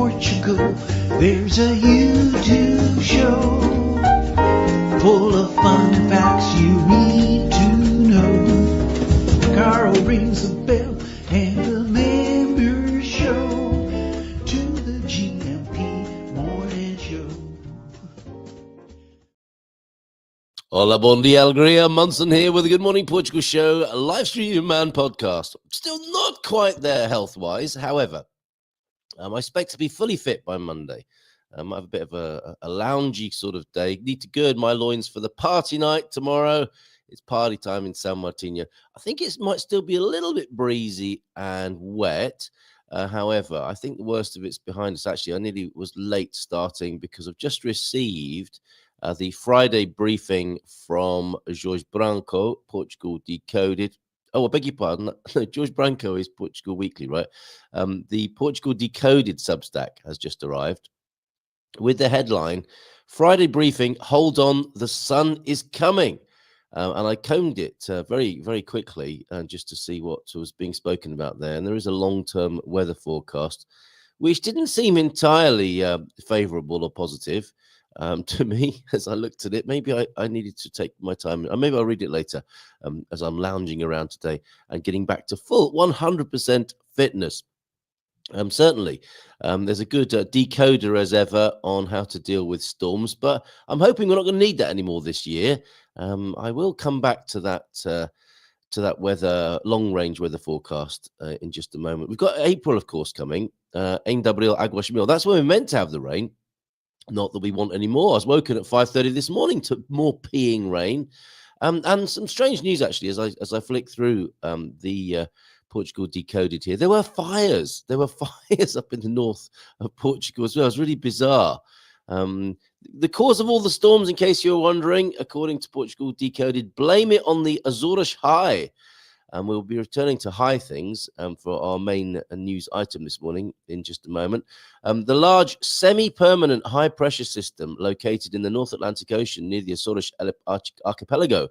Portugal. There's a YouTube show full of fun facts you need to know. Carl rings the bell and a member show to the GMP Morning Show. Olá Bom Dia ALEGRIA, Munson here with the Good Morning Portugal show, a live stream and podcast. Still not quite there health-wise, however, I expect to be fully fit by Monday. I have a bit of a loungy sort of day. Need to gird my loins for the party night tomorrow. It's party time in San Martino. I think it might still be a little bit breezy and wet. However, I think the worst of it's behind us. Actually, I nearly was late starting because I've just received the Friday briefing from Jorge Branco, Portugal Decoded. Oh, I beg your pardon. No, Jorge Branco is Portugal Weekly, right? The Portugal Decoded Substack has just arrived with the headline, Friday briefing, hold on, the sun is coming. And I combed it very, very quickly just to see what was being spoken about there. And there is a long-term weather forecast, which didn't seem entirely favourable or positive to me as I looked at it. Maybe I needed to take my time. Maybe I'll read it later as I'm lounging around today and getting back to full 100% fitness. Certainly, there's a good decoder as ever on how to deal with storms, but I'm hoping we're not going to need that anymore this year. I will come back to that weather, long-range weather forecast in just a moment. We've got April, of course, coming. Em Abril, Águas Mil. That's when we're meant to have the rain. Not that we want any more. I was woken at 5:30 this morning to more peeing rain, and some strange news actually as I flick through the Portugal Decoded here. There were fires. There were fires up in the north of Portugal as well. It was really bizarre. The cause of all the storms, in case you're wondering, according to Portugal Decoded, blame it on the Azores high. And we'll be returning to high things for our main news item this morning in just a moment. The large semi-permanent high-pressure system located in the North Atlantic Ocean near the Azores archipelago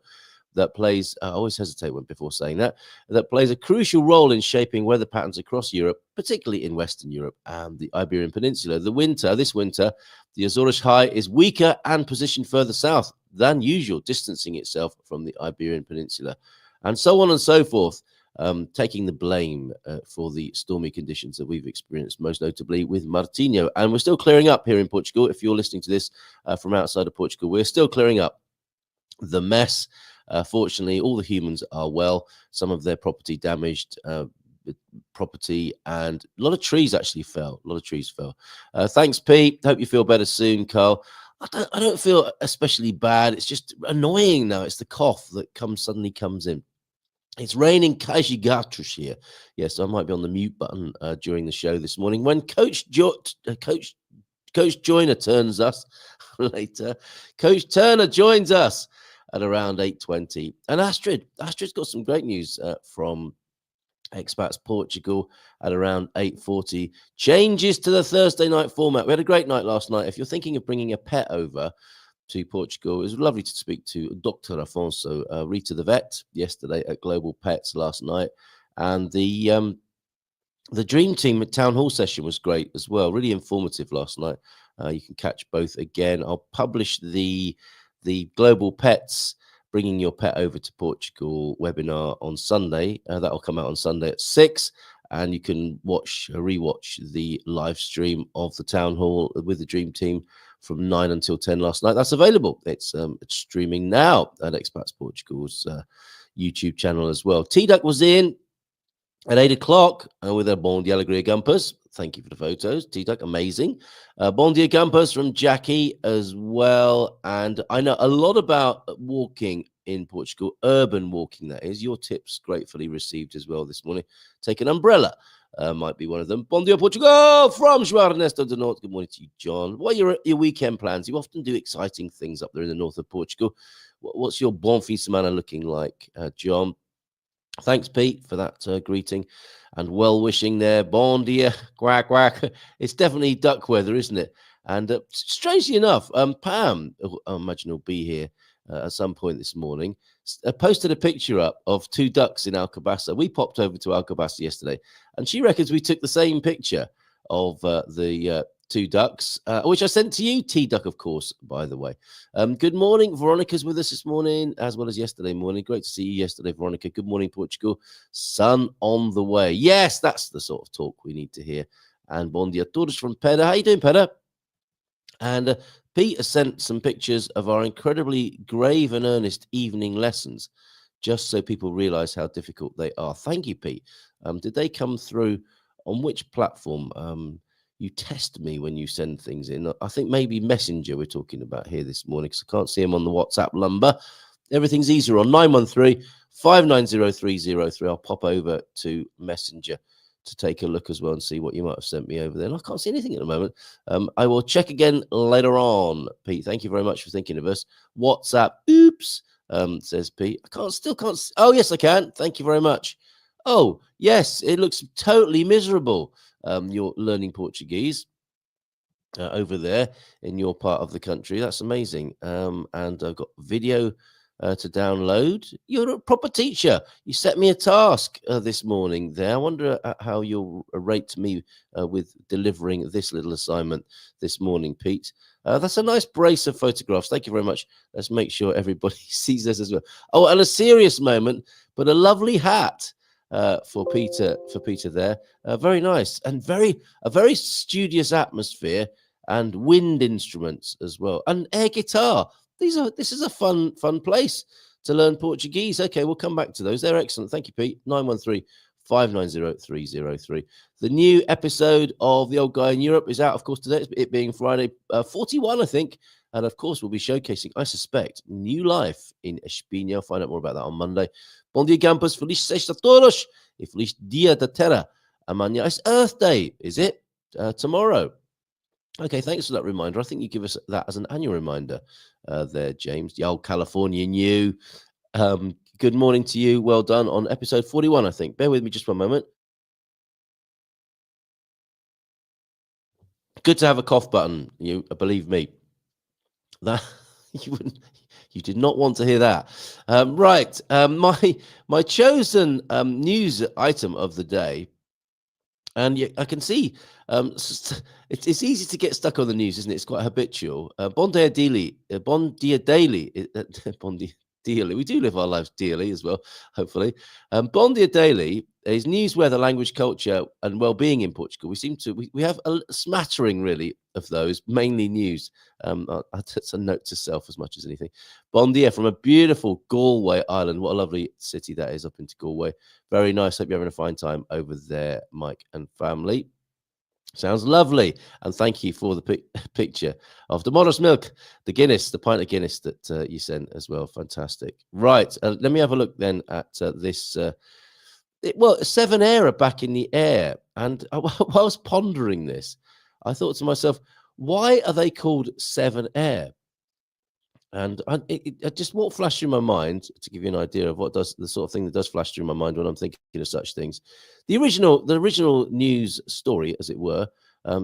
that plays, I always hesitate before saying that plays a crucial role in shaping weather patterns across Europe, particularly in Western Europe and the Iberian Peninsula. This winter, the Azores high is weaker and positioned further south than usual, distancing itself from the Iberian Peninsula. And so on and so forth, taking the blame for the stormy conditions that we've experienced, most notably with Martinho. And we're still clearing up here in Portugal. If you're listening to this from outside of Portugal, we're still clearing up the mess. Fortunately, all the humans are well. Some of their property damaged, property, and a lot of trees actually fell. A lot of trees fell. Thanks, Pete. Hope you feel better soon, Carl. I don't feel especially bad. It's just annoying now. It's the cough that suddenly comes in. It's raining caixinhatos here. Yes, I might be on the mute button during the show this morning. When Coach Joyner turns us later, Coach Turner joins us at around 8:20. And Astrid's got some great news from Expats Portugal at around 8:40. Changes to the Thursday night format. We had a great night last night. If you're thinking of bringing a pet over to Portugal, it was lovely to speak to Dr. Afonso, Rita the vet, yesterday at Global Pets last night. And the Dream Team at Town Hall session was great as well. Really informative last night. You can catch both again. I'll publish the Global Pets Bringing Your Pet Over to Portugal webinar on Sunday. That'll come out on Sunday at 6. And you can rewatch the live stream of the Town Hall with the Dream Team from 9 until 10 last night. That's available. It's streaming now at Expats Portugal's YouTube channel as well. T-Duck was in at 8 o'clock with a Bom Dia ALEGRIA Gumpers. Thank you for the photos, T-Duck. Amazing. Bom Dia Gumpers from Jackie as well. And I know a lot about walking in Portugal, urban walking, that is. Your tips gratefully received as well this morning. Take an umbrella. Might be one of them. Bom Dia Portugal from João Ernesto do Norte. Good morning to you, John. What are your weekend plans? You often do exciting things up there in the north of Portugal. What's your bon fim de semana looking like, John? Thanks, Pete, for that greeting and well-wishing there. Bon dia, quack, quack. It's definitely duck weather, isn't it? And strangely enough, Pam, I imagine will be here at some point this morning, posted a picture up of two ducks in Alcobaça. We popped over to Alcobaça yesterday, and she reckons we took the same picture. of the two ducks, which I sent to you, T-Duck, of course, by the way. Good morning. Veronica's with us this morning, as well as yesterday morning. Great to see you yesterday, Veronica. Good morning, Portugal. Sun on the way. Yes, that's the sort of talk we need to hear. And bon dia todos from Peda. How you doing, Peda? And Pete has sent some pictures of our incredibly grave and earnest evening lessons, just so people realize how difficult they are. Thank you, Pete. Did they come through on which platform? You test me when you send things in. I think maybe Messenger we're talking about here this morning, because I can't see them on the WhatsApp number. Everything's easier on 913-590-303. I'll pop over to Messenger to take a look as well and see what you might have sent me over there. And I can't see anything at the moment. I will check again later on. Pete, thank you very much for thinking of us. WhatsApp, oops, says Pete. Still can't. Oh, yes, I can. Thank you very much. Oh, yes, it looks totally miserable. You're learning Portuguese over there in your part of the country. That's amazing. And I've got video to download. You're a proper teacher. You set me a task this morning there. I wonder how you'll rate me with delivering this little assignment this morning, Pete. That's a nice brace of photographs. Thank you very much. Let's make sure everybody sees this as well. Oh, and a serious moment, but a lovely hat. For Peter there, very nice, and a very studious atmosphere, and wind instruments as well, and air guitar. This is a fun place to learn Portuguese. Okay, we'll come back to those. They're excellent. Thank you, Pete. 913-590-303. The new episode of The Old Guy in Europe is out, of course, today. It being Friday 41, I think. And of course, we'll be showcasing, I suspect, new life in Espanha. I'll find out more about that on Monday. Bom dia, campus. Feliz sexta a todos. E feliz dia da terra. Amanhã is Earth Day, is it? Tomorrow. Okay, thanks for that reminder. I think you give us that as an annual reminder there, James. The old Californian you. Good morning to you. Well done on episode 41, I think. Bear with me just one moment. Good to have a cough button, you believe me. That you did not want to hear that. Right. My chosen news item of the day, and I can see it's easy to get stuck on the news, isn't it? It's quite habitual. Bon Dia Daily. Bon Dia Daily. Bon Dia Daily. We do live our lives dearly as well, hopefully. Bon Dia Daily is news, weather, language, culture, and well-being in Portugal. We have a smattering, really, of those, mainly news. That's a note to self as much as anything. Bon dia from a beautiful Galway island. What a lovely city that is, up into Galway. Very nice. Hope you're having a fine time over there, Mike and family. Sounds lovely. And thank you for the picture of the Modest Milk, the Guinness, the pint of Guinness that you sent as well. Fantastic. Right. Let me have a look then at this. Seven Air are back in the air. And while I was pondering this, I thought to myself, why are they called Seven Air? And what flashed through my mind, to give you an idea of the sort of thing that does flash through my mind when I'm thinking of such things. The original news story, as it were,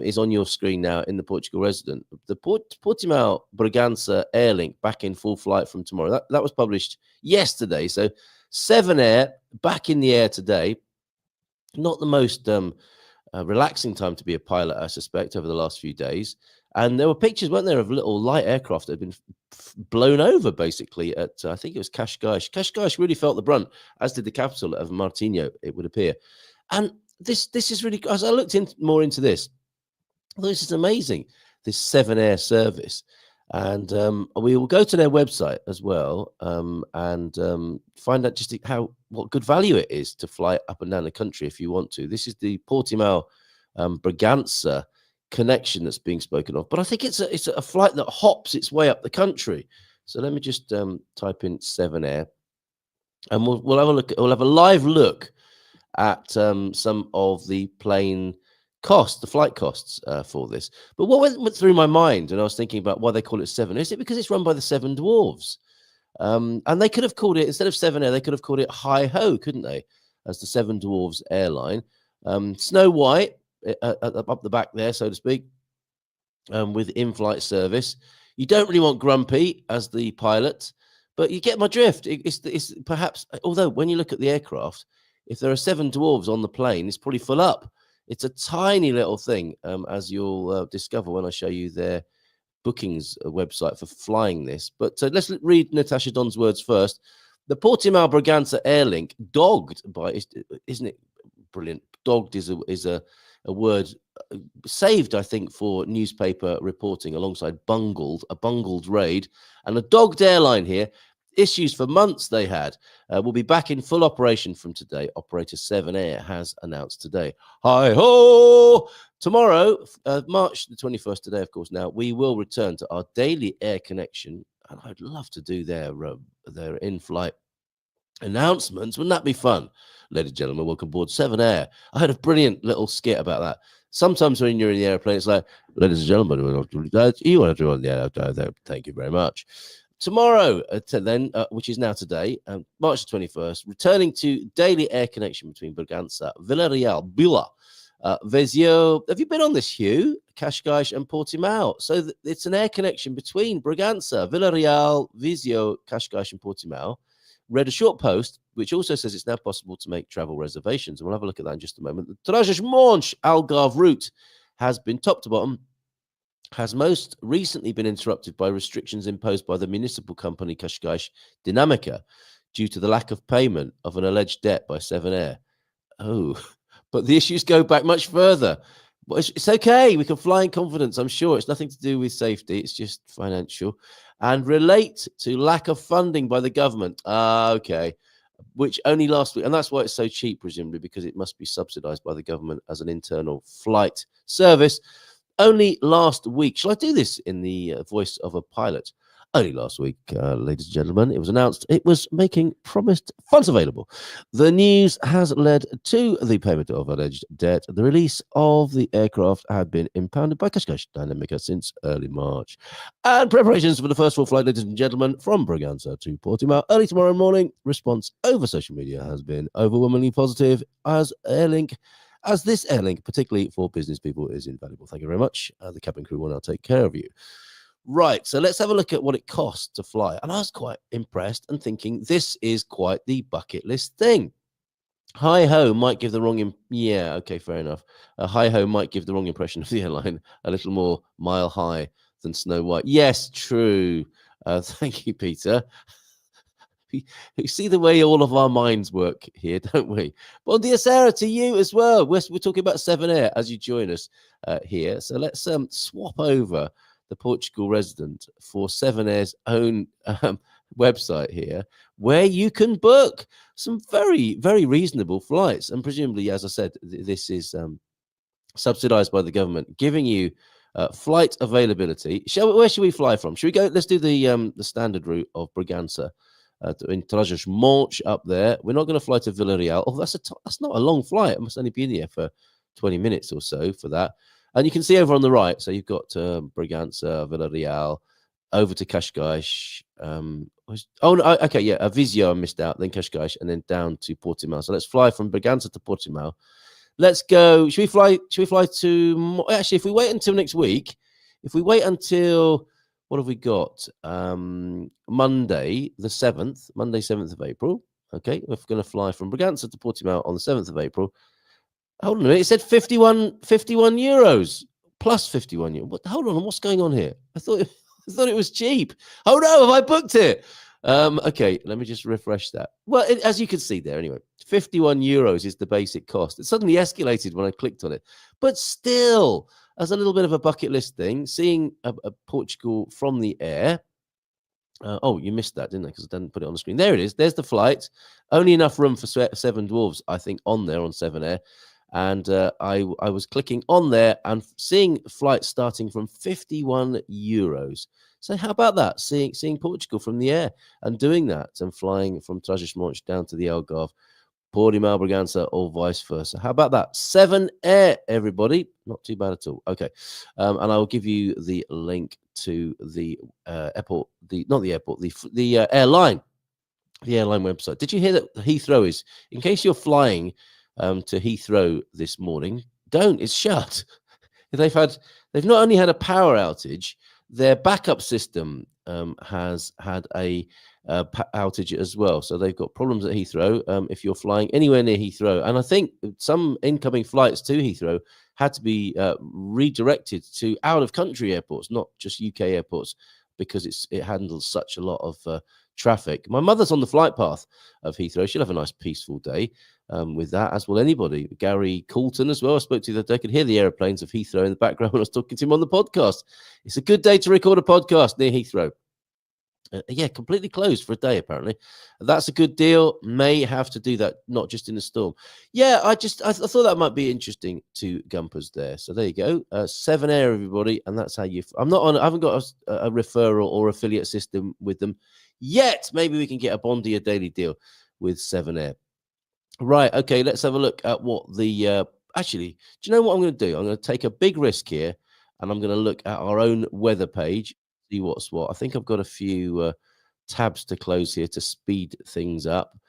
is on your screen now in the Portugal Resident. The Portimão Bragança Airlink back in full flight from tomorrow. That was published yesterday. So Seven Air back in the air today. Not the most relaxing time to be a pilot, I suspect, over the last few days. And there were pictures, weren't there, of little light aircraft that had been blown over, basically, at, I think it was Cascais. Cascais really felt the brunt, as did the capital of Martinho, it would appear. And this is really, as I looked more into this, I thought this is amazing, this Seven Air service. And we will go to their website as well and find out just what good value it is to fly up and down the country if you want to. This is the Portimão Bragança connection that's being spoken of, but I think it's a flight that hops its way up the country. So let me just type in Seven Air, and we'll have a look. We'll have a live look at some of the plane costs, the flight costs for this. But what went through my mind, and I was thinking about why they call it Seven. Is it because it's run by the Seven Dwarves? And they could have called it, instead of Seven Air, they could have called it Hi Ho, couldn't they? As the Seven Dwarves airline. Snow White. Up the back there, so to speak, with in-flight service. You don't really want Grumpy as the pilot, but you get my drift. It's perhaps, although when you look at the aircraft, if there are Seven Dwarves on the plane, it's probably full up. It's a tiny little thing, as you'll discover when I show you their bookings website for flying this. But let's read Natasha Don's words first. The Portimao Braganza Airlink, dogged by, isn't it brilliant? Dogged is a word saved, I think, for newspaper reporting alongside a bungled raid, and a dogged airline here. Issues for months they had will be back in full operation from today. Operator 7 Air has announced today. Hi ho! Tomorrow, March the 21st, today, of course, now, we will return to our daily air connection, and I'd love to do their in-flight announcements. Wouldn't that be fun? Ladies and gentlemen, welcome aboard 7 Air. I heard a brilliant little skit about that. Sometimes when you're in the airplane, it's like, ladies and gentlemen, you want to do on the air? Thank you very much. Tomorrow, which is now today, March the 21st, returning to daily air connection between Bragança, Villarreal, Bila, Viseu. Have you been on this, Hugh? Cascais and Portimao. So it's an air connection between Bragança, Villarreal, Viseu, Cascais and Portimao. Read a short post, which also says it's now possible to make travel reservations. And we'll have a look at that in just a moment. The Trás-os-Montes Algarve route has been top to bottom, has most recently been interrupted by restrictions imposed by the municipal company Cascais Dinamica due to the lack of payment of an alleged debt by 7 Air. Oh, but the issues go back much further. Well, it's okay. We can fly in confidence, I'm sure. It's nothing to do with safety. It's just financial and relate to lack of funding by the government. Okay, which only last week. And that's why it's so cheap, presumably, because it must be subsidized by the government as an internal flight service. Only last week, shall I do this in the voice of a pilot? Only last week, ladies and gentlemen, it was announced it was making promised funds available. The news has led to the payment of alleged debt. The release of the aircraft had been impounded by Cascais Dinamica since early March. And preparations for the first full flight, ladies and gentlemen, from Bragança to Portimao early tomorrow morning. Response over social media has been overwhelmingly positive as this airlink, particularly for business people, is invaluable. Thank you very much. The cabin crew will now take care of you. Right, so let's have a look at what it costs to fly. And I was quite impressed and thinking this is quite the bucket list thing. Hi-ho might give the wrong... yeah, okay, fair enough. Hi-ho might give the wrong impression of the airline, a little more mile high than Snow White. Yes, true. Thank you, Peter. You see the way all of our minds work here, don't we? Bon dia, Sarah, to you as well. We're talking about 7 Air as you join us here. So let's swap over the Portugal resident for 7 Air's own website here, where you can book some very, very reasonable flights. And presumably, as I said, this is subsidized by the government, giving you flight availability. Where should we fly from? Should we go? Let's do the standard route of Bragança. In Trás-os-Montes up there. We're not going to fly to Villarreal. Oh, that's not a long flight. I must only be in here for 20 minutes or so for that. And you can see over on the right, so you've got Bragança, Villarreal, over to Cascais. Viseu I missed out, then Cascais, and then down to Portimao. So let's fly from Bragança to Portimao. Let's go. Should we fly to... Actually, if we wait until next week, what have we got? Monday, the 7th, Monday, 7th of April. Okay, we're going to fly from Bragança to Portimao on the 7th of April. Hold on a minute, it said 51 euros, plus 51 euros. Hold on, what's going on here? I thought it was cheap. Oh no, have I booked it? Okay, let me just refresh that. Well, as you can see there, anyway, 51 euros is the basic cost. It suddenly escalated when I clicked on it. But still, as a little bit of a bucket list thing, seeing a Portugal from the air. Oh, you missed that, didn't I? Because I didn't put it on the screen. There it is. There's the flight. Only enough room for 7 dwarves, I think, on there on 7 Air. And I was clicking on there and seeing flights starting from 51 euros. So how about that? Seeing Portugal from the air and doing that and flying from Trás-os-Montes down to the Algarve, Portimao, Bragança, or vice versa. How about that? 7 Air, everybody. Not too bad at all. Okay. And I will give you the link to the airport, the airline. The airline website. Did you hear that Heathrow is, in case you're flying to Heathrow this morning, it's shut. They've not only had a power outage, their backup system has had a outage as well. So they've got problems at Heathrow if you're flying anywhere near Heathrow. And I think some incoming flights to Heathrow had to be redirected to out-of-country airports, not just UK airports, because it handles such a lot of traffic. My mother's on the flight path of Heathrow. She'll have a nice peaceful day with that, as will anybody. Gary Coulton as well, I spoke to the other day. I could hear the airplanes of Heathrow in the background when I was talking to him on the podcast. It's a good day to record a podcast near Heathrow. Yeah, completely closed for a day, apparently. That's a good deal. May have to do that, not just in a storm. Yeah, I thought that might be interesting to Gumpers there. So there you go. 7 Air, everybody. And that's how I haven't got a referral or affiliate system with them yet. Maybe we can get a Bon Dia Daily deal with 7 Air. Right. Okay, let's have a look at what the... actually, do you know what I'm going to do? I'm going to take a big risk here, and I'm going to look at our own weather page. See what's what. I think I've got a few tabs to close here to speed things up,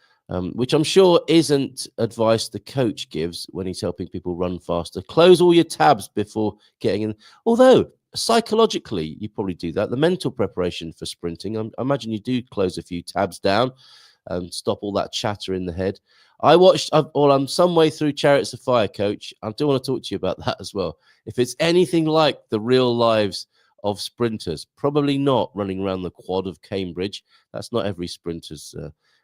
which I'm sure isn't advice the coach gives when he's helping people run faster. Close all your tabs before getting in. Although psychologically, you probably do that. The mental preparation for sprinting, I imagine you do close a few tabs down and stop all that chatter in the head. I'm some way through Chariots of Fire, coach. I do want to talk to you about that as well. If it's anything like the real lives of sprinters, probably not running around the quad of Cambridge. That's not every sprinter's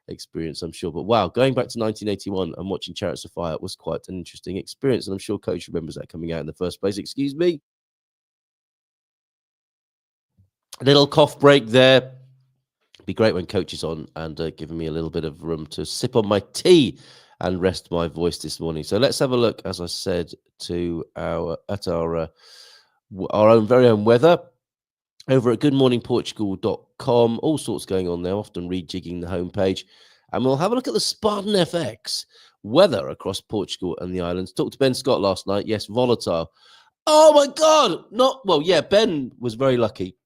experience, I'm sure. But wow, going back to 1981 and watching Chariots of Fire was quite an interesting experience. And I'm sure coach remembers that coming out in the first place. Excuse me. A little cough break there. It'd be great when coach is on and giving me a little bit of room to sip on my tea and rest my voice this morning. So let's have a look, as I said, to our own very own weather over at goodmorningportugal.com. All sorts going on there, often rejigging the homepage. And we'll have a look at the Spartan FX weather across Portugal and the islands. Talked to Ben Scott last night. Yes, volatile. Oh my God. Ben was very lucky.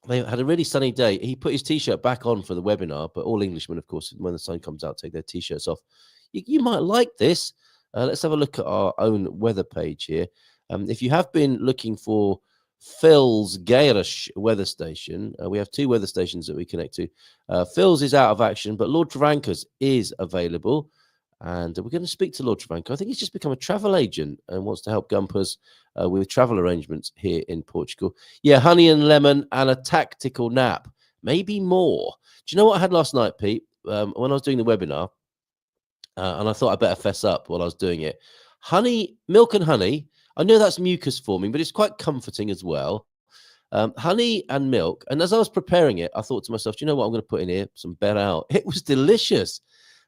They had a really sunny day. He put his T-shirt back on for the webinar, but all Englishmen, of course, when the sun comes out, take their T-shirts off. You might like this. Let's have a look at our own weather page here. If you have been looking for Phil's garish weather station, we have 2 weather stations that we connect to. Phil's is out of action, but Lord Travanco's is available. And we're going to speak to Lord Travanco. I think he's just become a travel agent and wants to help Gumpers with travel arrangements here in Portugal. Yeah, honey and lemon and a tactical nap. Maybe more. Do you know what I had last night, Pete? When I was doing the webinar, and I thought I'd better fess up while I was doing it. Milk and honey. I know that's mucus forming, but it's quite comforting as well. Honey and milk. And as I was preparing it, I thought to myself, do you know what I'm going to put in here? Some Berau. It was delicious.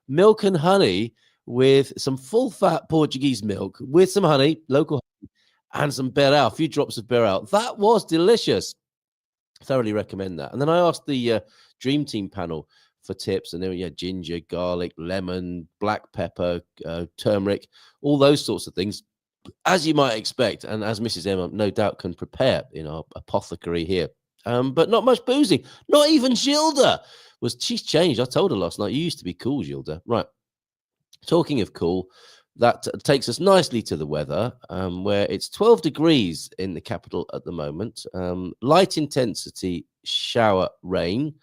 Milk and honey with some full-fat Portuguese milk with some honey, local honey, and some Berau, a few drops of Berau. That was delicious. Thoroughly recommend that. And then I asked the Dream Team panel for tips, and there were ginger, garlic, lemon, black pepper, turmeric, all those sorts of things, as you might expect, and as Mrs. Emma no doubt can prepare in our apothecary here. But not much boozing. Not even Gilda. She's changed. I told her last night, you used to be cool, Gilda. Right. Talking of cool, that takes us nicely to the weather, where it's 12 degrees in the capital at the moment. Light intensity shower rain,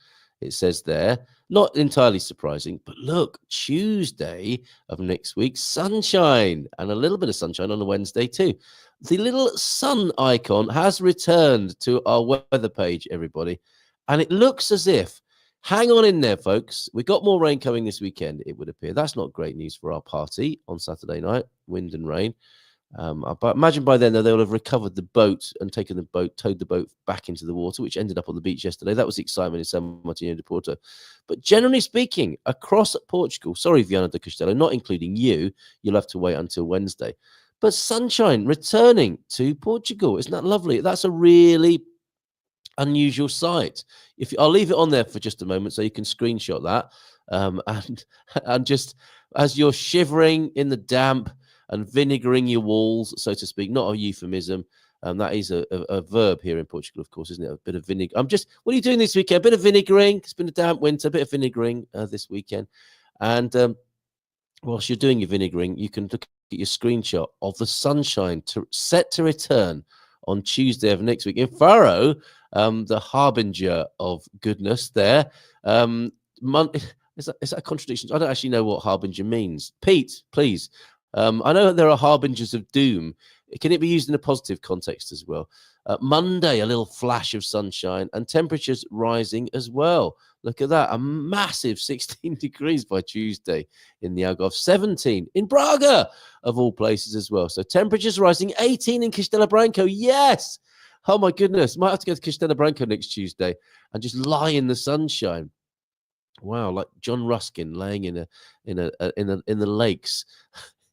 it says there. Not entirely surprising, but look, Tuesday of next week, sunshine, and a little bit of sunshine on a Wednesday too. The little sun icon has returned to our weather page, everybody, and it looks as if, hang on in there, folks, we've got more rain coming this weekend, it would appear. That's not great news for our party on Saturday night, wind and rain. But imagine by then they'll have recovered the boat and towed the boat back into the water, which ended up on the beach yesterday. That was the excitement in San Martino de Porto. But generally speaking, across Portugal, sorry, Viana do Castelo, not including you, you'll have to wait until Wednesday. But sunshine returning to Portugal. Isn't that lovely? That's a really unusual sight. I'll leave it on there for just a moment so you can screenshot that. And just as you're shivering in the damp and vinegaring your walls, so to speak, not a euphemism. That is a verb here in Portugal, of course, isn't it? A bit of vinegar. What are you doing this weekend? A bit of vinegaring. It's been a damp winter, a bit of vinegaring this weekend. And whilst you're doing your vinegaring, you can look at your screenshot of the sunshine set to return on Tuesday of next week in Faro, the harbinger of goodness there. Is that a contradiction? I don't actually know what harbinger means. Pete, please. I know there are harbingers of doom. Can it be used in a positive context as well? Monday, a little flash of sunshine and temperatures rising as well. Look at that. A massive 16 degrees by Tuesday in the Algarve. 17 in Braga, of all places as well. So temperatures rising. 18 in Castelo Branco. Yes. Oh, my goodness. Might have to go to Castelo Branco next Tuesday and just lie in the sunshine. Wow, like John Ruskin laying in the lakes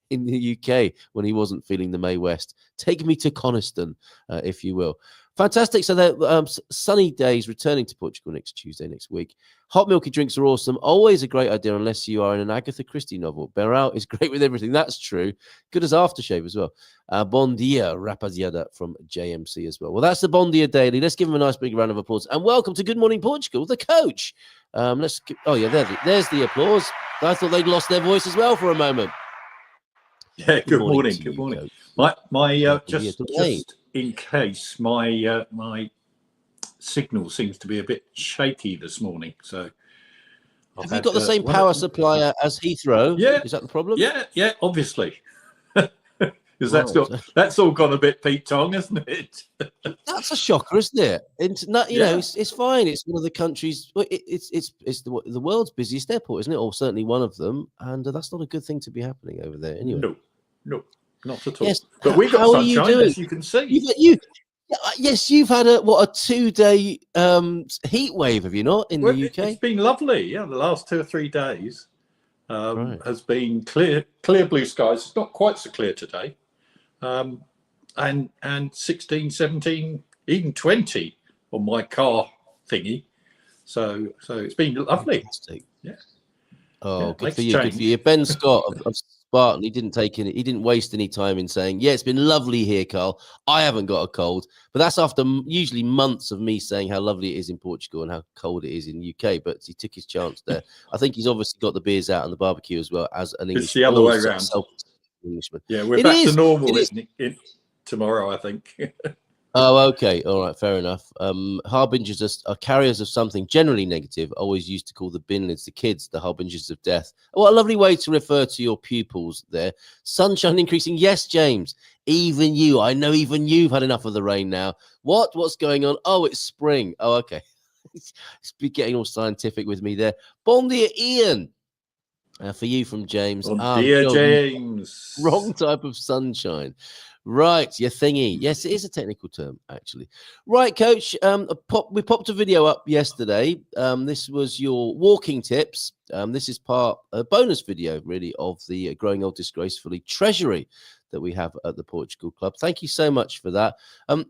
in the UK when he wasn't feeling the May West. Take me to Coniston, if you will. Fantastic. So the sunny days returning to Portugal next Tuesday, next week. Hot milky drinks are awesome. Always a great idea unless you are in an Agatha Christie novel. Beral is great with everything. That's true. Good as aftershave as well. Bon dia, rapaziada from JMC as well. Well, that's the Bon Dia Daily. Let's give him a nice big round of applause. And welcome to Good Morning Portugal, the coach. Oh, yeah, there's the applause. I thought they'd lost their voice as well for a moment. Yeah, good morning. Good morning. My just in case my my signal seems to be a bit shaky this morning. So have you got the same power supplier as Heathrow? Yeah. Is that the problem? Yeah, obviously. Because that's all gone a bit Pete Tong, hasn't it? That's a shocker, isn't it? You know, it's fine. It's one of the countries. It's the world's busiest airport, isn't it? Or certainly one of them. And that's not a good thing to be happening over there. Anyway, no, not at all. Yes. But we've got sunshine, as you can see. Yes, you've had a 2-day heat wave, have you not? In the UK, it's been lovely. Yeah, the last 2 or 3 days has been clear blue skies. It's not quite so clear today. And 16, 17, even 20 on my car thingy. So it's been lovely. Fantastic. Yeah. Oh, yeah, good for you. Good for you. Ben Scott of Spartan, he didn't waste any time in saying, yeah, it's been lovely here, Carl. I haven't got a cold. But that's after usually months of me saying how lovely it is in Portugal and how cold it is in the UK. But he took his chance there. I think he's obviously got the beers out and the barbecue as well as an Englishman. It's the other way around. Englishman. Yeah, we're back to normal tomorrow, I think. Oh, okay. All right. Fair enough. Harbingers are carriers of something generally negative, always used to call the bin lids, the kids, the harbingers of death. What a lovely way to refer to your pupils there. Sunshine increasing. Yes, James. Even you. I know even you've had enough of the rain now. What's going on? Oh, it's spring. Oh, okay. It's getting all scientific with me there. Bon dia, Ian. For you from James. Bon dia, James. Wrong type of sunshine. Right, your thingy. Yes, it is a technical term, actually. Right, Coach. We popped a video up yesterday. This was your walking tips. This is a bonus video, really, of the Growing Old Disgracefully treasury that we have at the Portugal Club. Thank you so much for that.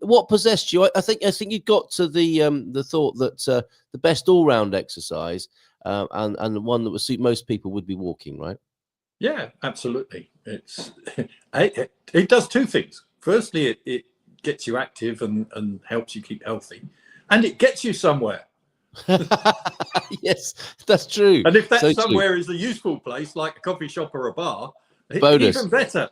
What possessed you? I think you got to the thought that the best all-round exercise and the one that would suit most people would be walking, right? Yeah, absolutely. It does two things. Firstly, it gets you active and helps you keep healthy, and it gets you somewhere. Yes, that's true. And if that so somewhere true. is a useful place, like a coffee shop or a bar, Bonus. Even better.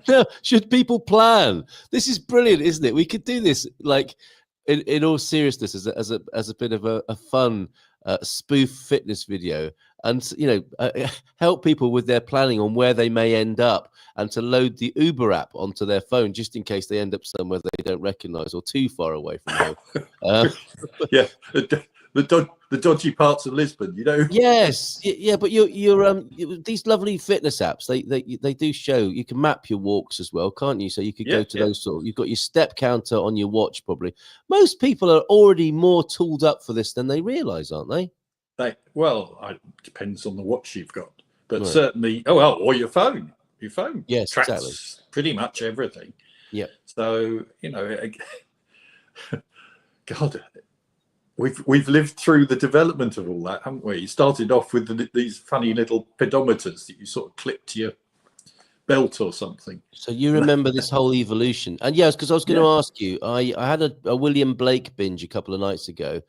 No, should people plan? This is brilliant, isn't it? We could do this like in all seriousness as a bit of a fun spoof fitness video, and help people with their planning on where they may end up, and to load the Uber app onto their phone just in case they end up somewhere they don't recognize or too far away from home. Yeah, the dodgy parts of Lisbon, Yes, yeah, but you're these lovely fitness apps. They do show you can map your walks as well, can't you? So you could go to those sort. You've got your step counter on your watch. Probably most people are already more tooled up for this than they realise, aren't they? It depends on the watch you've got, but certainly, or your phone. Your phone, yes, tracks exactly. Pretty much everything. Yeah. So God. We've lived through the development of all that, haven't we? You started off with these funny little pedometers that you sort of clip to your belt or something. So you remember this whole evolution. And yes, because I was going to ask you, I had a William Blake binge a couple of nights ago.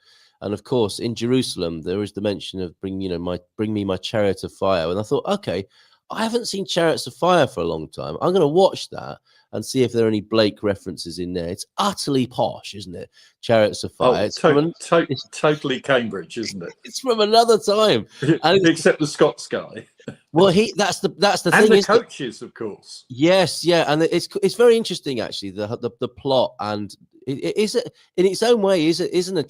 And of course, in Jerusalem, there is the mention of bring me my chariot of fire. And I thought, okay, I haven't seen Chariots of Fire for a long time. I'm going to watch that. and see if there are any Blake references in there. It's utterly posh, isn't it? Chariots of Fire. Totally Cambridge, isn't it? It's from another time, except the Scots guy. Well, that's the and thing. The coaches, of course. Yes, yeah, and it's very interesting actually. The plot, and it is in its own way is a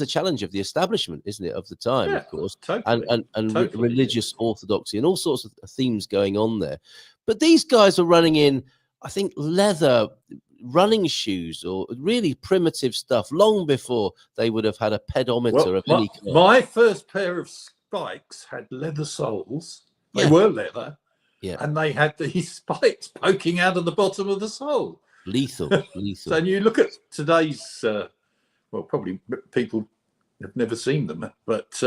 challenge of the establishment, isn't it, of the time, of course, totally, and religious orthodoxy and all sorts of themes going on there. But these guys are running in, I think, leather running shoes or really primitive stuff long before they would have had a pedometer of any kind. My first pair of spikes had leather soles. They were leather, and they had these spikes poking out of the bottom of the sole. Lethal. So you look at today's, probably people have never seen them, but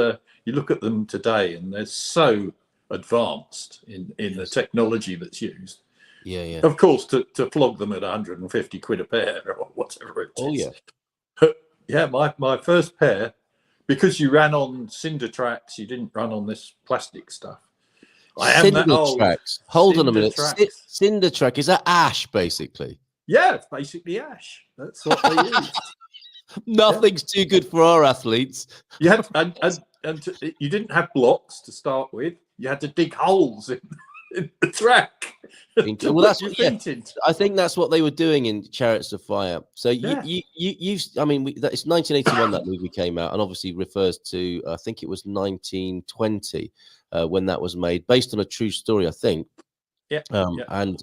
you look at them today, and they're so advanced in the technology that's used. Yeah. Of course, to flog them at 150 quid a pair or whatever it is. Oh yeah. But yeah, my first pair, because you ran on cinder tracks, you didn't run on this plastic stuff. Cinder tracks. Hold on a minute. Cinder track, is that ash basically? Yeah, it's basically ash. That's what they used. Nothing's too good for our athletes. You had and you didn't have blocks to start with. You had to dig holes in the track. Well, that's I think that's what they were doing in Chariots of Fire. So it's 1981 that movie came out, and obviously refers to, I think it was 1920 when that was made, based on a true story, I think. And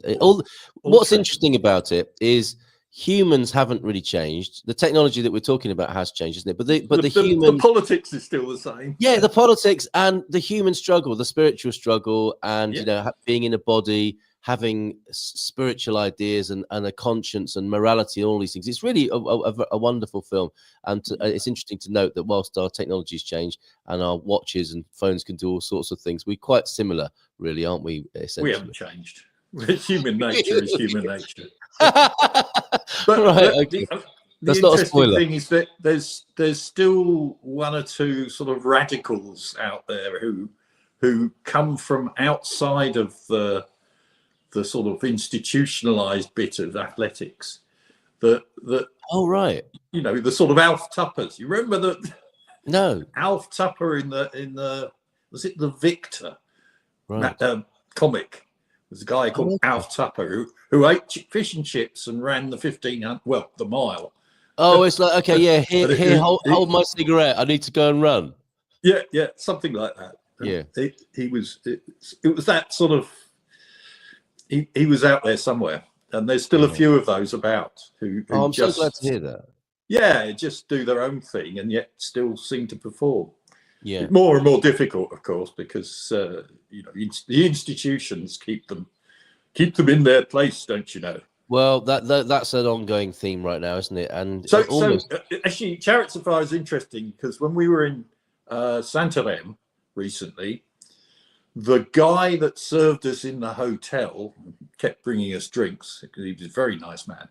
what's interesting about it is humans haven't really changed. The technology that we're talking about has changed, isn't it? But the politics is still the same. Yeah, the politics and the human struggle, the spiritual struggle, and being in a body, having spiritual ideas and a conscience and morality and all these things. It's really a wonderful film, and it's interesting to note that whilst our technology's changed and our watches and phones can do all sorts of things, we're quite similar, really, aren't we? Essentially, we haven't changed. Human nature is human nature. The interesting thing is that there's still one or two sort of radicals out there who come from outside of the sort of institutionalized bit of athletics. The sort of Alf Tuppers. You remember that? No. Alf Tupper in the was it the Victor comic? There's a guy called Alf Tupper who ate fish and chips and ran the 1500, the mile. Oh, it's like, okay, yeah, here, hold my cigarette. I need to go and run. Yeah, something like that. Yeah, it was that sort of. He was out there somewhere, and there's still a few of those about who I'm just, so glad to hear that. Yeah, just do their own thing and yet still seem to perform. Yeah, more and more difficult, of course, because the institutions keep them in their place, don't you know? Well, that's an ongoing theme right now, isn't it? And so actually, Chariots of Fire is interesting because when we were in Santarém recently, the guy that served us in the hotel kept bringing us drinks because he was a very nice man.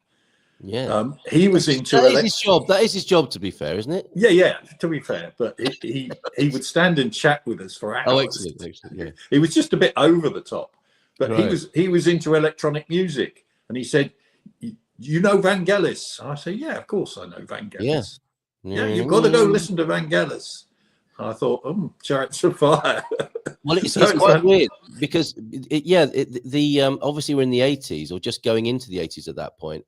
Yeah, he was into his job. That is his job, to be fair, isn't it? Yeah. To be fair, but he would stand and chat with us for hours. Oh, excellent. Yeah. He was just a bit over the top, but he was into electronic music, and he said, "You know Vangelis?" And I said, "Yeah, of course I know Vangelis. Yeah, you've got to go listen to Vangelis." And I thought, Chariots of Fire. Well, it's quite weird because obviously we're in the 80s or just going into the 80s at that point.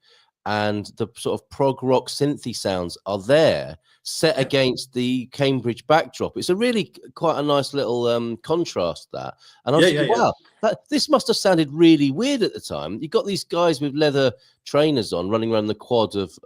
And the sort of prog rock synthy sounds are there set against the Cambridge backdrop. It's a really quite a nice little contrast that. And I was thinking, wow, this must have sounded really weird at the time. You got these guys with leather trainers on running around the quad of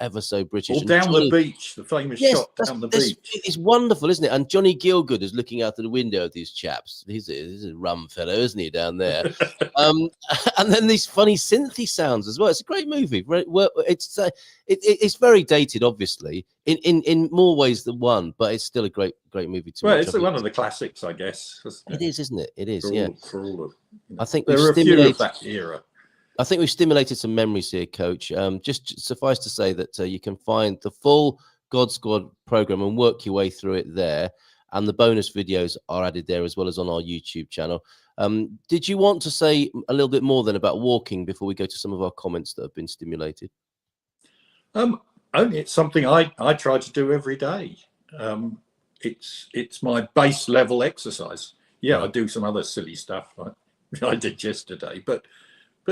ever so British. Or down the beach, the famous shot down the beach. It's wonderful, isn't it? And Johnny Gielgud is looking out the window of these chaps. He's a rum fellow, isn't he, down there? And then these funny synthy sounds as well. It's a great movie. It's very dated, obviously, in more ways than one, but it's still a great movie to watch. It's one of the classics, I guess. It is, isn't it? It is, for all of, I think there are a few of that era. I think we've stimulated some memories here, Coach. Just suffice to say that you can find the full God Squad program and work your way through it there. And the bonus videos are added there as well as on our YouTube channel. Did you want to say a little bit more then about walking before we go to some of our comments that have been stimulated? Only it's something I try to do every day. It's my base level exercise. Yeah, I do some other silly stuff like I did yesterday, but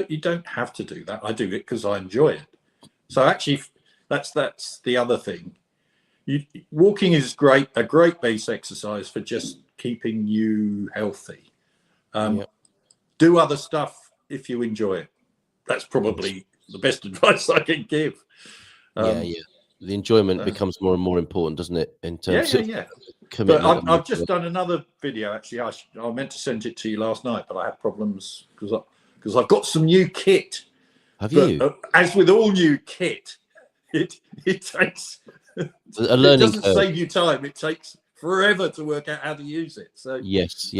you don't have to do that. I do it because I enjoy it. So actually, that's the other thing. Walking is a great base exercise for just keeping you healthy. Do other stuff if you enjoy it. That's probably the best advice I can give. The enjoyment becomes more and more important, doesn't it? In terms of commitment. But I've just done another video. Actually, I meant to send it to you last night, but I had problems because I've got some new kit. Have you? As with all new kit, it takes a learning it doesn't save you time. It takes forever to work out how to use it. So yes.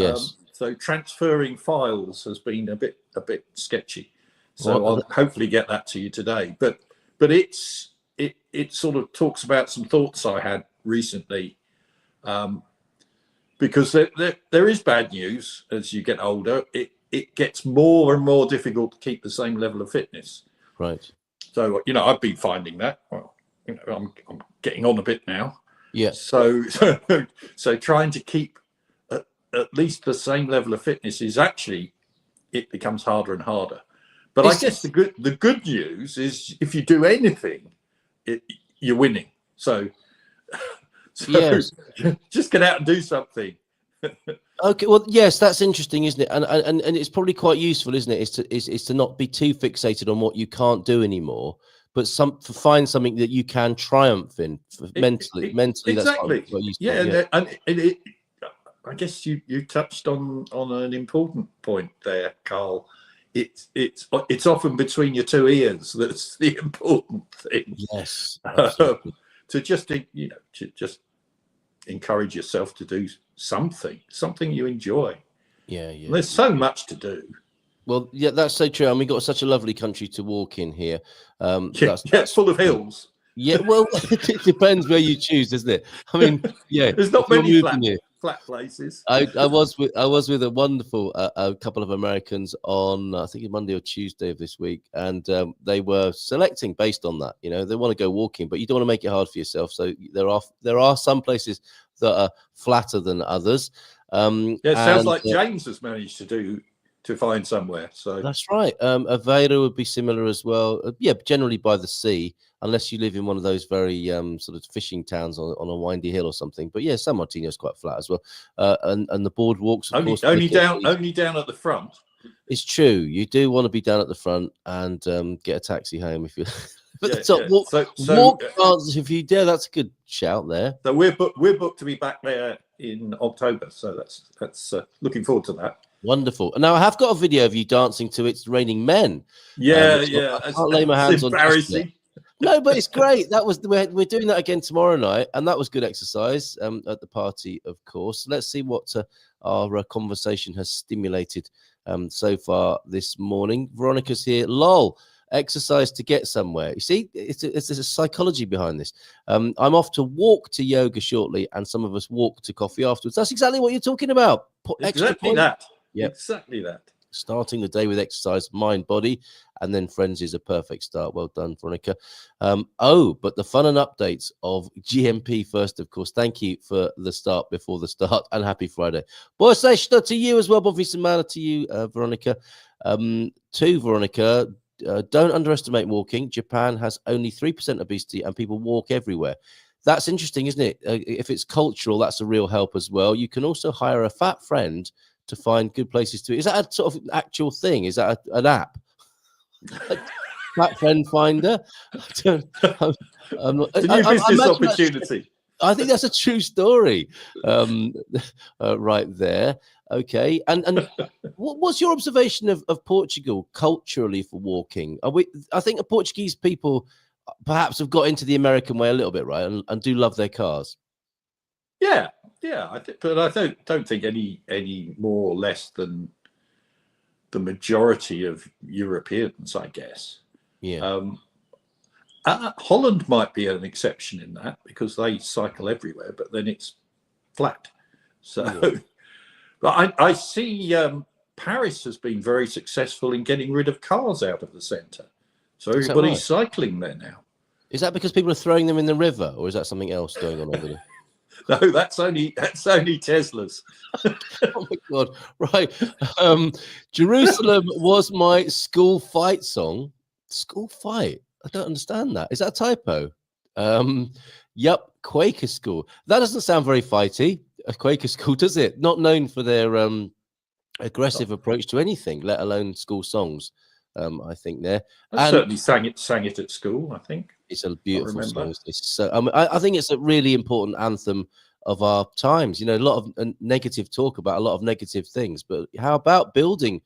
So transferring files has been a bit sketchy. So I'll hopefully get that to you today. But it sort of talks about some thoughts I had recently, because there is bad news as you get older. It gets more and more difficult to keep the same level of fitness. Right. So I've been finding that. Well, I'm getting on a bit now. Yeah. So trying to keep at least the same level of fitness is actually, it becomes harder and harder. But I guess the good news is if you do anything, you're winning. So yes. Just get out and do something. Okay, well, yes, that's interesting, isn't it? And it's probably quite useful, isn't it? Is to not be too fixated on what you can't do anymore, but find something that you can triumph in mentally. Exactly. That's quite useful. And I guess you touched on an important point there, Carl. It's often between your two ears that's the important thing. Yes. To just just encourage yourself to do something you enjoy. Yeah. There's so much to do. Well, yeah, that's so true. And we've got such a lovely country to walk in here. It's full of hills. Yeah, well, it depends where you choose, doesn't it? I mean, yeah, there's not many flat places. I was with a wonderful a couple of Americans on I think Monday or Tuesday of this week, and they were selecting based on that. They want to go walking, but you don't want to make it hard for yourself. So there are some places that are flatter than others. It sounds like James has managed to find somewhere. So that's right. Aveiro would be similar as well. Generally by the sea, unless you live in one of those very sort of fishing towns on a windy hill or something. But yeah, San Martino is quite flat as well. And the boardwalks, of course, only down at the front. It's true. You do want to be down at the front and get a taxi home if you. Walk dance if you dare. That's a good shout there. So we're booked to be back there in October. So that's looking forward to that. Wonderful. Now I have got a video of you dancing to "It's Raining Men." I can't lay my hands on. Embarrassing. No, but it's great. We're doing that again tomorrow night, and that was good exercise at the party, of course. Let's see what our conversation has stimulated so far this morning. Veronica's here. Lol. Exercise to get somewhere. You see, it's a psychology behind this. I'm off to walk to yoga shortly, and some of us walk to coffee afterwards. That's exactly what you're talking about. Exactly that. Yep. Exactly that. Starting the day with exercise, mind, body, and then friends is a perfect start. Well done, Veronica. But the fun and updates of GMP first, of course. Thank you for the start before the start, and happy Friday. Boa sexta to you as well, Bom fim de semana to you, Veronica. To Veronica, don't underestimate walking. Japan has only 3% obesity, and people walk everywhere. That's interesting, isn't it? If it's cultural, that's a real help as well. You can also hire a fat friend to find good places to eat. Is that a sort of actual thing? Is that an app? Fat friend finder? I'm not, it's a new business opportunity. I think that's a true story right there. Okay. And what's your observation of Portugal culturally for walking? I think the Portuguese people perhaps have got into the American way a little bit, right? And do love their cars. Yeah. But I don't think any more or less than the majority of Europeans, I guess. Yeah. Holland might be an exception in that because they cycle everywhere, but then it's flat. So, but I see Paris has been very successful in getting rid of cars out of the centre. So Is that everybody's right? cycling there now. Is that because people are throwing them in the river, or is that something else going on over there? No, that's only Teslas. Oh my God! Right, Jerusalem was my school fight song. School fight? I don't understand that. Is that a typo? Yep, Quaker school. That doesn't sound very fighty. A Quaker school, does it? Not known for their aggressive approach to anything, let alone school songs. I think there. I certainly sang it at school. I think it's a beautiful song. So I think it's a really important anthem of our times. You know, a lot of negative talk about a lot of negative things, but how about building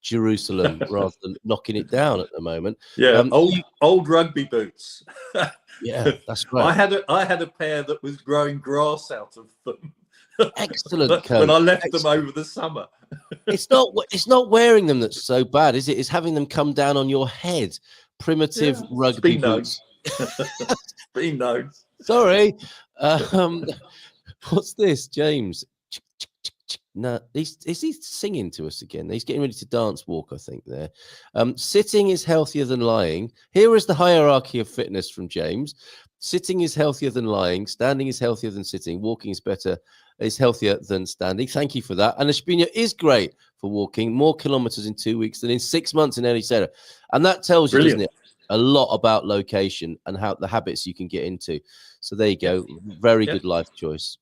Jerusalem rather than knocking it down at the moment? Yeah, old rugby boots. Yeah, that's right. I had a pair that was growing grass out of them. Excellent, coach. When I left them over the summer. It's not wearing them that's so bad, is it? It's having them come down on your head. Primitive rugby boots. Been known. Sorry. What's this, James? No, is he singing to us again? He's getting ready to dance walk, I think, there. Sitting is healthier than lying. Here is the hierarchy of fitness from James. Sitting is healthier than lying. Standing is healthier than sitting. Walking is healthier than standing. Thank you for that. And Ashbina is great for walking more kilometers in 2 weeks than in 6 months in any center. And that tells you, doesn't it, a lot about location and how the habits you can get into. So there you go. Very good life choice.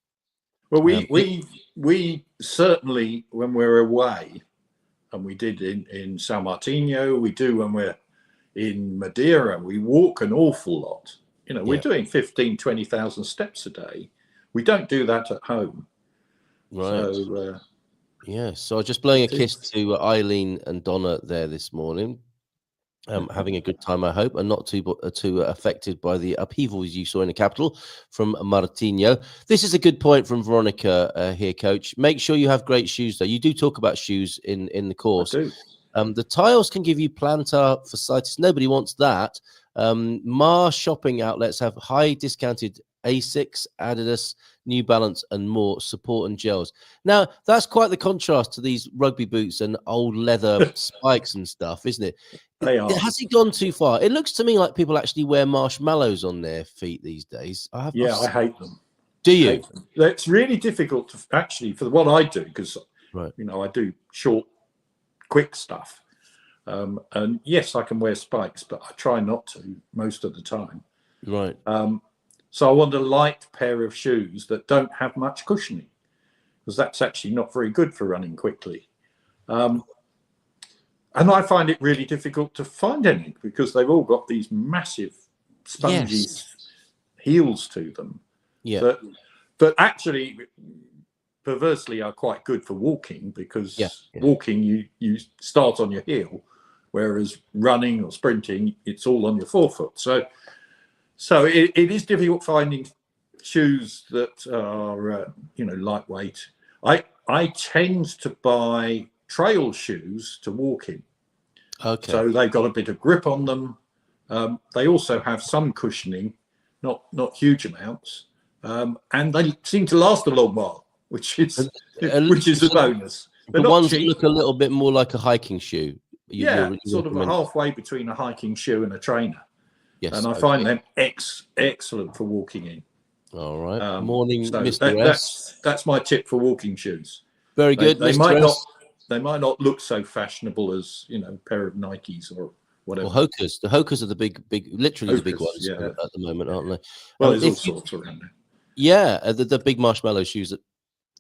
Well, we certainly, when we're away, and we did in San Martino, we do when we're in Madeira, we walk an awful lot. You know, we're doing 15, 20,000 steps a day. We don't do that at home. Right. So, so I was just blowing a kiss to Eileen and Donna there this morning. Having a good time, I hope, and not too affected by the upheavals you saw in the capital from Martino. This is a good point from Veronica here, Coach. Make sure you have great shoes, though. You do talk about shoes in the course. I do. The tiles can give you plantar fasciitis. Nobody wants that. Ma shopping outlets have high discounted Asics, Adidas, New Balance, and more support and gels. Now, that's quite the contrast to these rugby boots and old leather spikes and stuff, isn't it? Has it gone too far? It looks to me like people actually wear marshmallows on their feet these days. I hate them. Do you? It's really difficult to actually, for what I do, because you know, I do short, quick stuff. And yes, I can wear spikes, but I try not to most of the time. Right. So I want a light pair of shoes that don't have much cushioning, because that's actually not very good for running quickly. And I find it really difficult to find any, because they've all got these massive spongy heels to them. Yeah. But actually, perversely, are quite good for walking, because walking, you start on your heel, whereas running or sprinting, it's all on your forefoot. So it is difficult finding shoes that are you know, lightweight. I tend to buy trail shoes to walk in. Okay. So they've got a bit of grip on them. They also have some cushioning, not huge amounts, and they seem to last a long while, which is a bonus. The ones that look a little bit more like a hiking shoe. Sort of halfway between a hiking shoe and a trainer. Yes, and I find them excellent for walking in. All right. Morning, so Mr. S. That's my tip for walking shoes. Very good. They might not look so fashionable as, you know, a pair of Nikes or whatever. Or Hokas. The Hokas are the big, literally the big ones at the moment, aren't they? Well, there's all sorts around there. Yeah, the big marshmallow shoes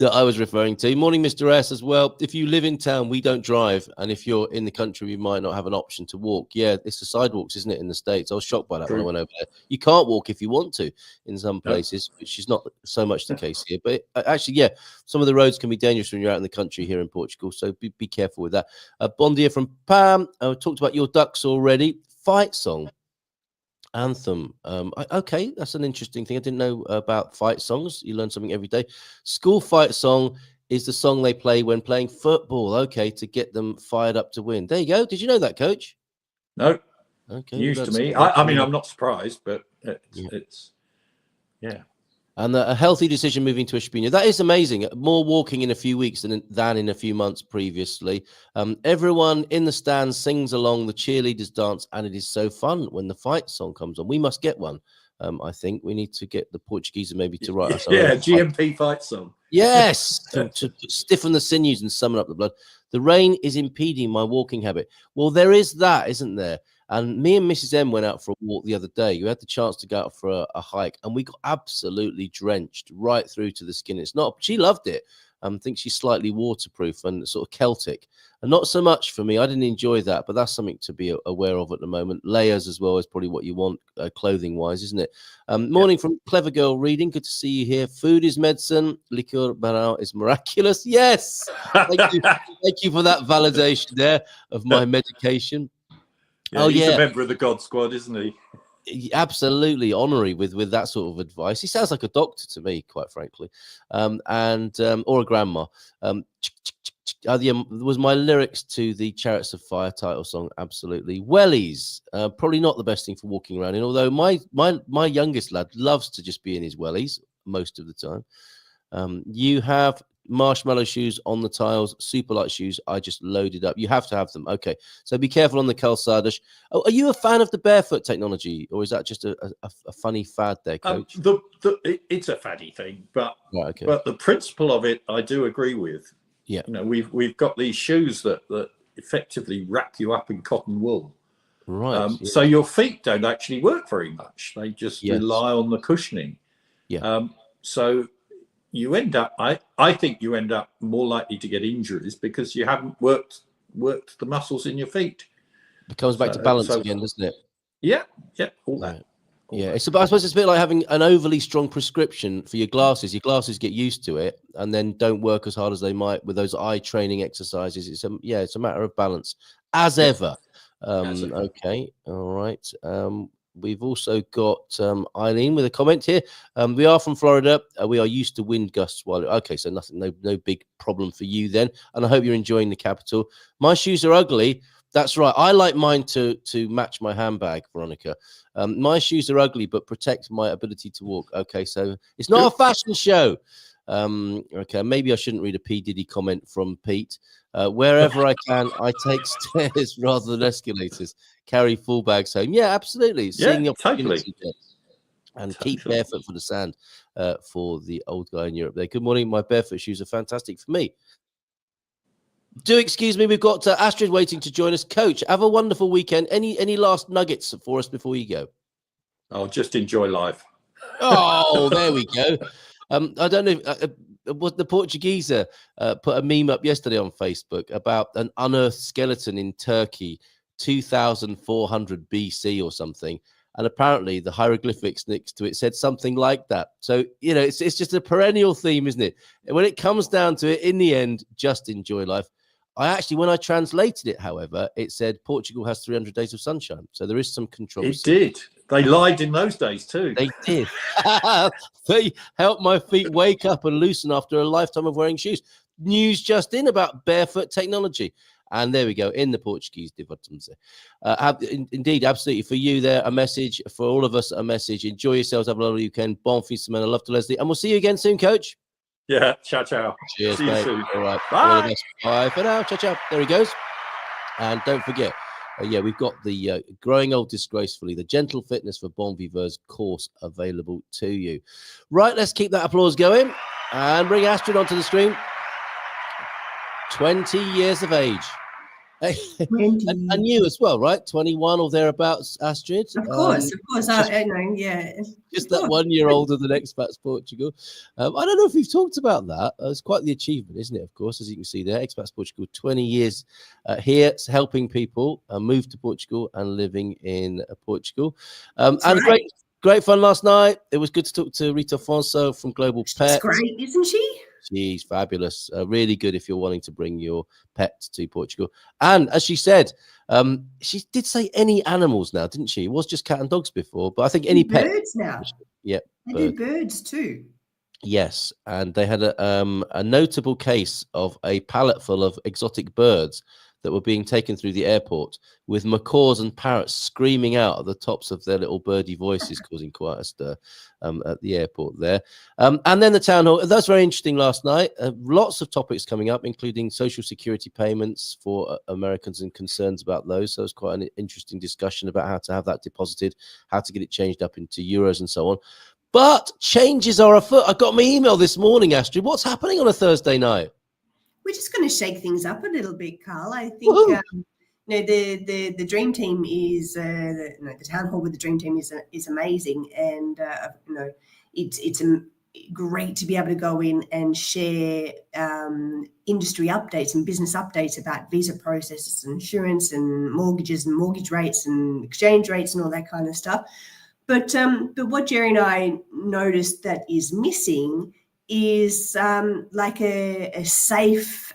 that I was referring to. Morning, Mr. S, as well. If you live in town, we don't drive. And if you're in the country, we might not have an option to walk. Yeah, it's the sidewalks, isn't it, in the States? I was shocked by that when I went over there. You can't walk if you want to in some places, which is not so much the case here. But actually, some of the roads can be dangerous when you're out in the country here in Portugal. So be careful with that. Bon dia from Pam. I talked about your ducks already. Fight song. Anthem. Okay, that's an interesting thing. I didn't know about fight songs. You learn something every day. School fight song is the song they play when playing football. Okay, to get them fired up to win. There you go. Did you know that, Coach? No. Okay. News to me. I mean, I'm not surprised, but it's And a healthy decision moving to Espino. That is amazing. More walking in a few weeks than in a few months previously. Everyone in the stands sings along, the cheerleaders dance, and it is so fun when the fight song comes on. We must get one. I think we need to get the Portuguese maybe to write us. Yeah, GMP fight song. Yes, to stiffen the sinews and summon up the blood. The rain is impeding my walking habit. Well, there is that, isn't there? And me and Mrs. M went out for a walk the other day. You had the chance to go out for a hike, and we got absolutely drenched right through to the skin. She loved it. I think she's slightly waterproof and sort of Celtic. And not so much for me. I didn't enjoy that, but that's something to be aware of at the moment. Layers as well is probably what you want clothing-wise, isn't it? Morning from Clever Girl Reading. Good to see you here. Food is medicine. Liqueur Barão is miraculous. Yes. Thank you. Thank you for that validation there of my medication. Yeah, he's a member of the God Squad, isn't he? Absolutely honorary with that sort of advice. He sounds like a doctor to me, quite frankly, or a grandma. Was my lyrics to the Chariots of Fire title song. Absolutely. Wellies, probably not the best thing for walking around in, although my youngest lad loves to just be in his wellies most of the time. You have marshmallow shoes on the tiles, super light shoes. I just loaded up. You have to have them. Okay, so be careful on the calçadas. Oh, are you a fan of the barefoot technology, or is that just a funny fad there, Coach? It's a faddy thing, but right, okay. But the principle of it, I do agree with. Yeah, we've got these shoes that effectively wrap you up in cotton wool. Right. So your feet don't actually work very much. They just rely on the cushioning. Yeah. So you end up, I think you end up more likely to get injuries because you haven't worked the muscles in your feet. It comes back to balance again, doesn't it? Yeah, all that. Yeah, I suppose it's a bit like having an overly strong prescription for your glasses. Your glasses get used to it and then don't work as hard as they might with those eye training exercises. It's a matter of balance, as ever. Okay, all right. We've also got Eileen with a comment here. We are from Florida. We are used to wind gusts. Okay, so no big problem for you then. And I hope you're enjoying the capital. My shoes are ugly. That's right. I like mine to match my handbag, Veronica. My shoes are ugly, but protect my ability to walk. Okay, so it's not a fashion show. Okay, maybe I shouldn't read a P. Diddy comment from Pete. Wherever I can, I take stairs rather than escalators. Carry full bags home. Yeah, absolutely. Seeing the opportunity and keep barefoot for the sand for the old guy in Europe there. Good morning. My barefoot shoes are fantastic for me. Do excuse me, we've got Astrid waiting to join us. Coach, have a wonderful weekend. Any last nuggets for us before you go? I'll just enjoy life. Oh, there we go. I don't know if the Portuguese put a meme up yesterday on Facebook about an unearthed skeleton in Turkey, 2400 BC or something. And apparently the hieroglyphics next to it said something like that. So, it's just a perennial theme, isn't it? When it comes down to it, in the end, just enjoy life. When I translated it, however, it said Portugal has 300 days of sunshine. So there is some controversy. It did. They lied in those days too. They did. They helped my feet wake up and loosen after a lifetime of wearing shoes. News just in about barefoot technology. And there we go, in the Portuguese. Indeed, absolutely. For you there, a message. For all of us, a message. Enjoy yourselves. Have a lovely weekend. Bon fin de semaine. Love to Leslie. And we'll see you again soon, Coach. Yeah, ciao. Cheers, see mate. you soon. All right. Bye. All the best. Bye for now. Ciao. There he goes. And don't forget, we've got the Growing Old Disgracefully, the Gentle Fitness for bon-viveurs course available to you. Right, let's keep that applause going and bring Astrid onto the screen. 20 years of age. And you as well, right? 21 or thereabouts, Astrid. Of course. I know, yeah. Just that 1 year older than Expats Portugal. I don't know if we've talked about that. It's quite the achievement, isn't it? Of course, as you can see there, Expats Portugal, 20 years here, helping people move to Portugal and living in Portugal. And right. Great fun last night. It was good to talk to Rita Afonso from Global Pet. She's great, isn't she? She's fabulous. Really good if you're wanting to bring your pet to Portugal. And as she said, she did say any animals now, didn't she? It was just cat and dogs before, but I think any pet. Birds now. Yeah. They do birds too. Yes. And they had a notable case of a pallet full of exotic birds that were being taken through the airport with macaws and parrots screaming out at the tops of their little birdie voices, causing quite a stir at the airport there. And then the town hall. That's very interesting last night. Lots of topics coming up, including social security payments for Americans and concerns about those. So it's quite an interesting discussion about how to have that deposited, how to get it changed up into euros and so on. But changes are afoot. I got my email this morning, Astrid. What's happening on a Thursday night? We're just going to shake things up a little bit, Carl. I think the dream team is the town hall with the dream team is amazing, and it's great to be able to go in and share industry updates and business updates about visa processes, and insurance, and mortgages, and mortgage rates, and exchange rates, and all that kind of stuff. But what Jerry and I noticed that is missing is like a safe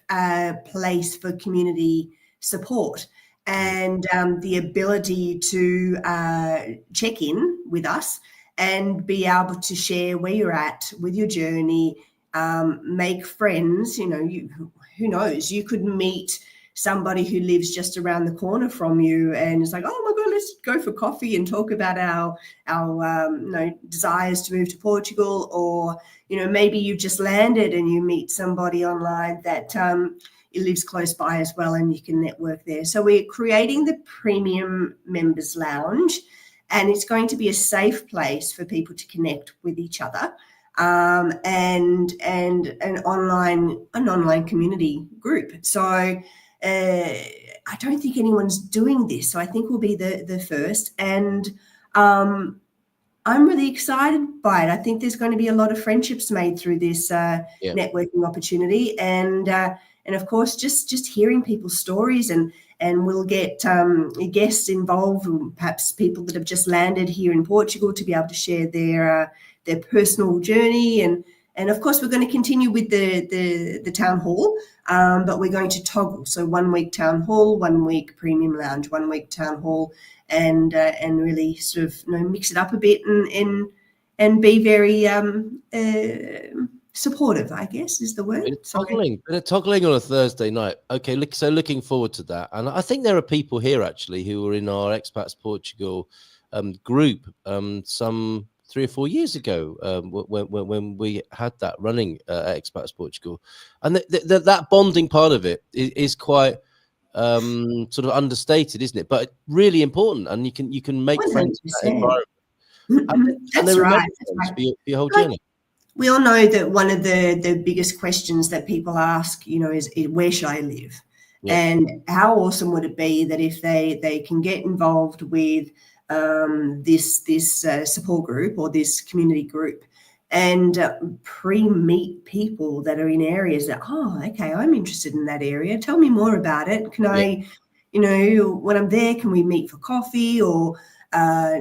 place for community support, and the ability to check in with us and be able to share where you're at with your journey, make friends. You know, who knows, you could meet somebody who lives just around the corner from you and it's like, oh my God, let's go for coffee and talk about our desires to move to Portugal. Or, maybe you've just landed and you meet somebody online that lives close by as well, and you can network there. So we're creating the Premium Members Lounge, and it's going to be a safe place for people to connect with each other, and an online community group. So I don't think anyone's doing this, so I think we'll be the first, and I'm really excited by it. I think there's going to be a lot of friendships made through this networking opportunity, and of course just hearing people's stories, and we'll get guests involved, perhaps people that have just landed here in Portugal, to be able to share their personal journey, and of course we're going to continue with the town hall, but we're going to toggle. So 1 week town hall, 1 week premium lounge, 1 week town hall, and really sort of mix it up a bit and be very supportive, I guess is the word. Bit of toggling on a Thursday night. Okay, so looking forward to that. And I think there are people here actually who were in our Expats Portugal group some 3 or 4 years ago when we had that running at Expats Portugal, and that bonding part of it is quite sort of understated, isn't it? But really important, and you can make 100%. Friends in that environment. That's right. For your whole journey. We all know that one of the biggest questions that people ask, is where should I live? Yeah. And how awesome would it be that if they can get involved with this support group or this community group, and pre-meet people that are in areas that, okay, I'm interested in that area. Tell me more about it. Can I, when I'm there, can we meet for coffee, or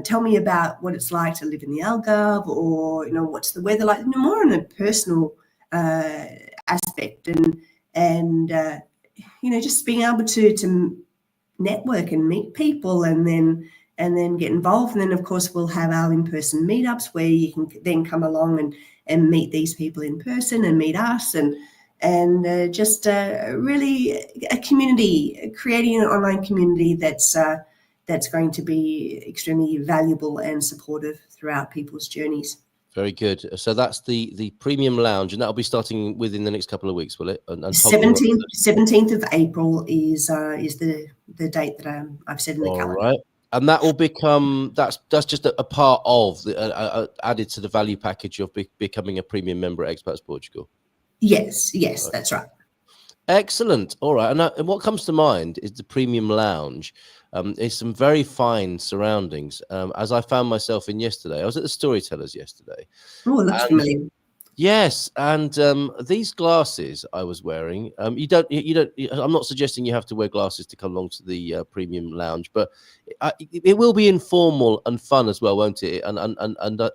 tell me about what it's like to live in the Algarve, or, what's the weather like, more on a personal aspect, and just being able to network and meet people, and then get involved. And then, of course, we'll have our in-person meetups where you can then come along and meet these people in person and meet us, and just really a community, creating an online community that's going to be extremely valuable and supportive throughout people's journeys. Very good. So that's the Premium Lounge, and that'll be starting within the next couple of weeks, will it? 17th of April is the date that I've set in the calendar. All right. And that will become, that's just a part of, added to the value package of becoming a premium member at Expats Portugal. Yes, right. That's right. Excellent. All right. And what comes to mind is the Premium Lounge. It's some very fine surroundings. As I found myself in yesterday, I was at the Storytellers yesterday. Oh, it looks familiar. Yes, and these glasses I was wearing. You don't. I'm not suggesting you have to wear glasses to come along to the Premium Lounge, but it will be informal and fun as well, won't it? And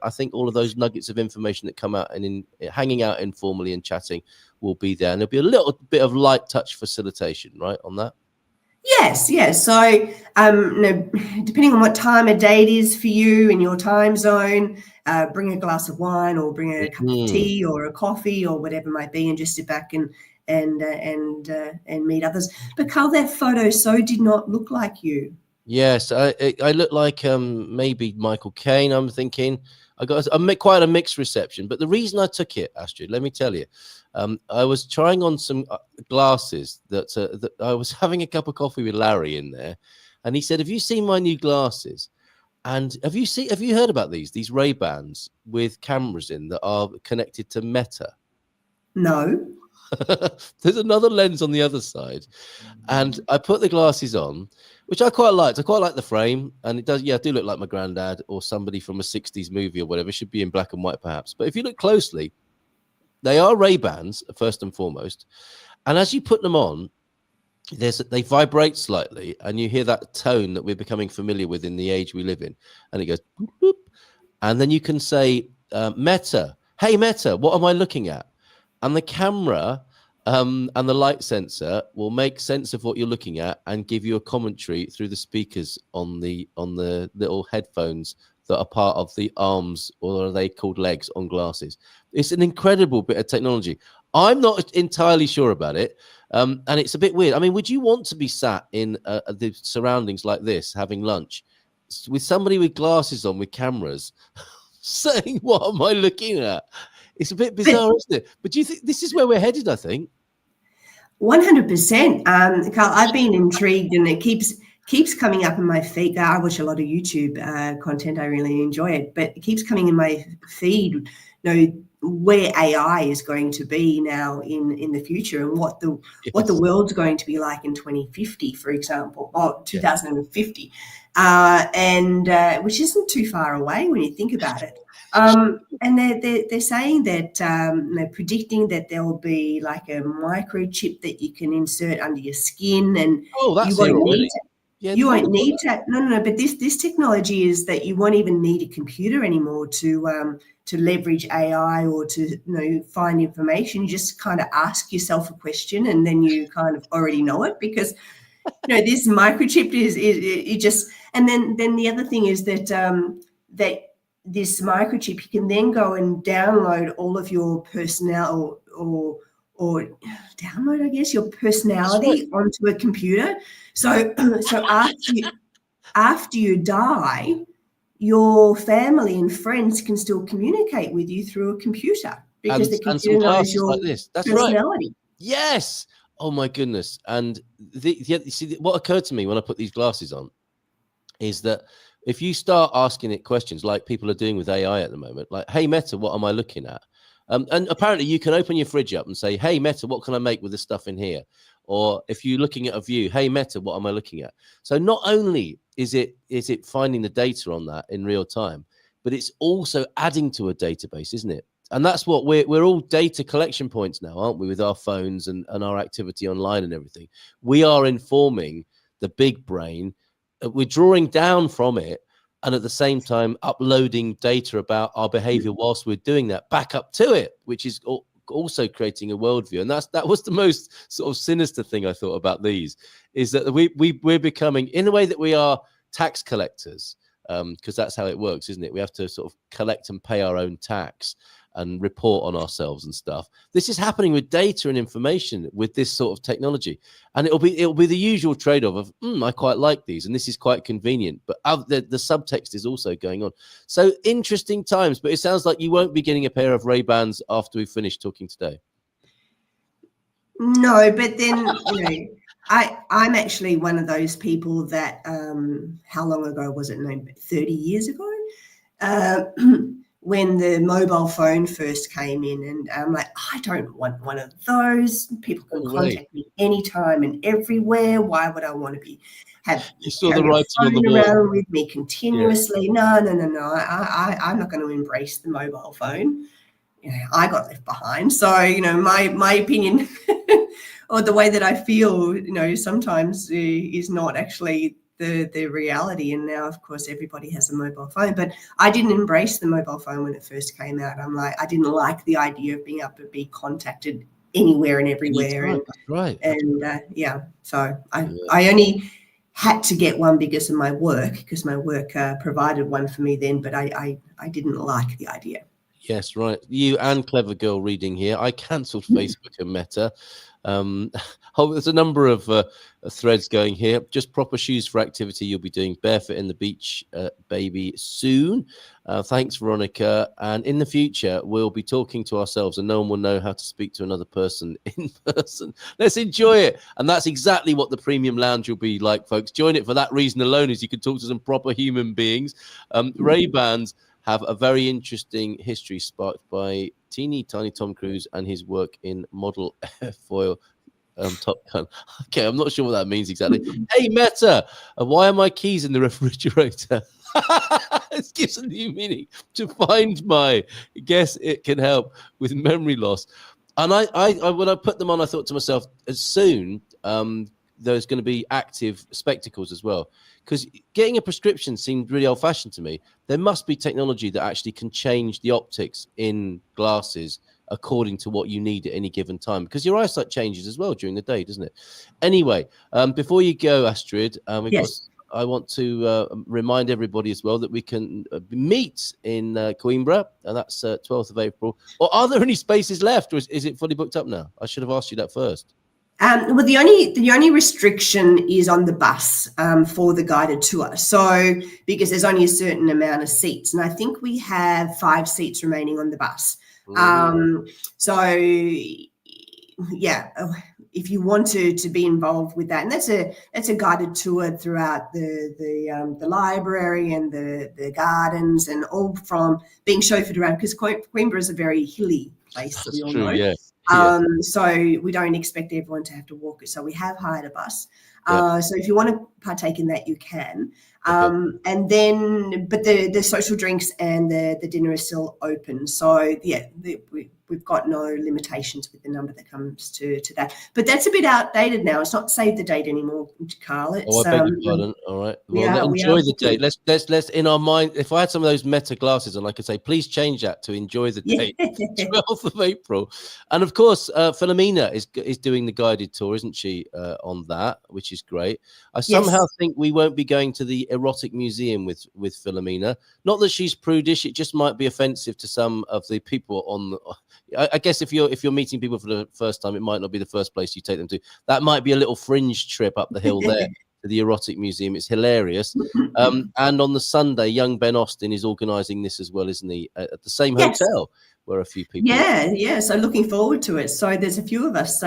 I think all of those nuggets of information that come out and in hanging out informally and chatting will be there, and there'll be a little bit of light touch facilitation, right, on that. Yes. So, depending on what time of day it is for you in your time zone, bring a glass of wine or bring a cup of tea or a coffee or whatever it might be, and just sit back and meet others. But Carl, that photo so did not look like you. Yes, I look like maybe Michael Caine. I'm thinking I got quite a mixed reception. But the reason I took it, Astrid, let me tell you, I was trying on some glasses that I was having a cup of coffee with Larry in there, and he said, "Have you seen my new glasses? And have you heard about these Ray-Bans with cameras in that are connected to Meta?" No. There's another lens on the other side, and I put the glasses on, which I quite liked. I quite like the frame, and it does. Yeah, I do look like my granddad or somebody from a '60s movie or whatever. It should be in black and white, perhaps. But if you look closely, they are Ray-Bans first and foremost. And as you put them on, they vibrate slightly, and you hear that tone that we're becoming familiar with in the age we live in, and it goes boop, boop. And then you can say, Meta, hey Meta, what am I looking at? And the camera and the light sensor will make sense of what you're looking at and give you a commentary through the speakers on the little headphones that are part of the arms, or are they called legs, on glasses. It's an incredible bit of technology. I'm not entirely sure about it, and it's a bit weird. I mean, would you want to be sat in the surroundings like this, having lunch, with somebody with glasses on, with cameras, saying, "What am I looking at?" It's a bit bizarre, isn't it? But do you think this is where we're headed? I think 100%. Carl, I've been intrigued, and it keeps coming up in my feed. I watch a lot of YouTube content. I really enjoy it, but it keeps coming in my feed. Where AI is going to be now in the future, and what the world's going to be like in 2050, for example, or 2050, which isn't too far away when you think about it. And they're saying that they're predicting that there will be like a microchip that you can insert under your skin, and that's you won't need to. Yeah, you won't need to. No. But this technology is that you won't even need a computer anymore to leverage AI or to find information. You just kind of ask yourself a question, and then you kind of already know it, because this microchip is it just. And then the other thing is that that this microchip, you can then go and download all of your personnel or download, I guess, your personality onto a computer. So after you die, your family and friends can still communicate with you through a computer, because the computer knows your like this. That's personality. Right. Yes. Oh my goodness. And you see, what occurred to me when I put these glasses on is that if you start asking it questions like people are doing with AI at the moment, like, "Hey Meta, what am I looking at?" And apparently you can open your fridge up and say, "Hey Meta, what can I make with this stuff in here?" Or if you're looking at a view, "Hey Meta, what am I looking at?" So not only is it finding the data on that in real time, but it's also adding to a database, isn't it? And that's what we're all data collection points now, aren't we, with our phones and our activity online and everything. We are informing the big brain. We're drawing down from it, and at the same time uploading data about our behavior whilst we're doing that back up to it, which is also creating a worldview. And that was the most sort of sinister thing I thought about these, is that we're becoming, in a way that we are tax collectors, because that's how it works, isn't it? We have to sort of collect and pay our own tax and report on ourselves and stuff. This is happening with data and information with this sort of technology, and it'll be the usual trade-off of I quite like these, and this is quite convenient, but the subtext is also going on. So interesting times. But it sounds like you won't be getting a pair of Ray-Bans after we finish talking today. No, but then I'm actually one of those people that how long ago was it? 30 years ago. When the mobile phone first came in, and I'm like, I don't want one of those. People can contact me anytime and everywhere. Why would I want to you saw the writing on the wall around with me continuously? Yeah. No. I'm not going to embrace the mobile phone. I got left behind. So, my opinion or the way that I feel, sometimes is not actually the reality. And now, of course, everybody has a mobile phone, but I didn't embrace the mobile phone when it first came out. I didn't like the idea of being able to be contacted anywhere and everywhere. So I only had to get one because of my work, provided one for me then, but I didn't like the idea. Yes, right. You and Clever Girl reading here. I cancelled Facebook and Meta. There's a number of threads going here. Just proper shoes for activity. You'll be doing barefoot in the beach, baby, soon. Thanks, Veronica. And in the future, we'll be talking to ourselves and no one will know how to speak to another person in person. Let's enjoy it. And that's exactly what the premium lounge will be like, folks. Join it for that reason alone, is you can talk to some proper human beings. Ray-Bans have a very interesting history sparked by teeny tiny Tom Cruise and his work in model airfoil Top Gun. Okay, I'm not sure what that means exactly. Hey, Meta, why are my keys in the refrigerator? It gives a new meaning. To find my, guess it can help with memory loss. And I when I put them on, I thought to myself, as soon there's going to be active spectacles as well, because getting a prescription seemed really old-fashioned to me. There must be technology that actually can change the optics in glasses according to what you need at any given time, because your eyesight changes as well during the day, doesn't it? Anyway, before you go, Astrid, I want to remind everybody as well that we can meet in Coimbra, and that's 12th of April. Or are there any spaces left, or is it fully booked up now? I should have asked you that first. Well, the only restriction is on the bus for the guided tour. So because there's only a certain amount of seats, and I think we have 5 seats remaining on the bus. So yeah, if you want to be involved with that, and that's a guided tour throughout the library and the gardens, and all from being chauffeured around, because Coimbra is a very hilly place. That's true, yeah. So we don't expect everyone to have to walk it. So we have hired a bus. So if you want to partake in that, you can. And then, but the social drinks and the dinner is still open. So yeah, we've got no limitations with the number that comes to that. But that's a bit outdated now. It's not save the date anymore, Carl. It's, I beg your pardon. All right. Well, enjoy the date. Let's in our mind. If I had some of those Meta glasses on, I could say, please change that to enjoy the date, 12th of April. And of course, Philomena is doing the guided tour, isn't she? On that, which is great. I somehow think we won't be going to the erotic museum with Philomena. Not that she's prudish; it just might be offensive to some of the people on. I guess if you're meeting people for the first time, it might not be the first place you take them to. That might be a little fringe trip up the hill there to the erotic museum. It's hilarious. And on the Sunday, young Ben Austin is organising this as well, isn't he? At the same hotel where a few people. Yeah. So looking forward to it. So there's a few of us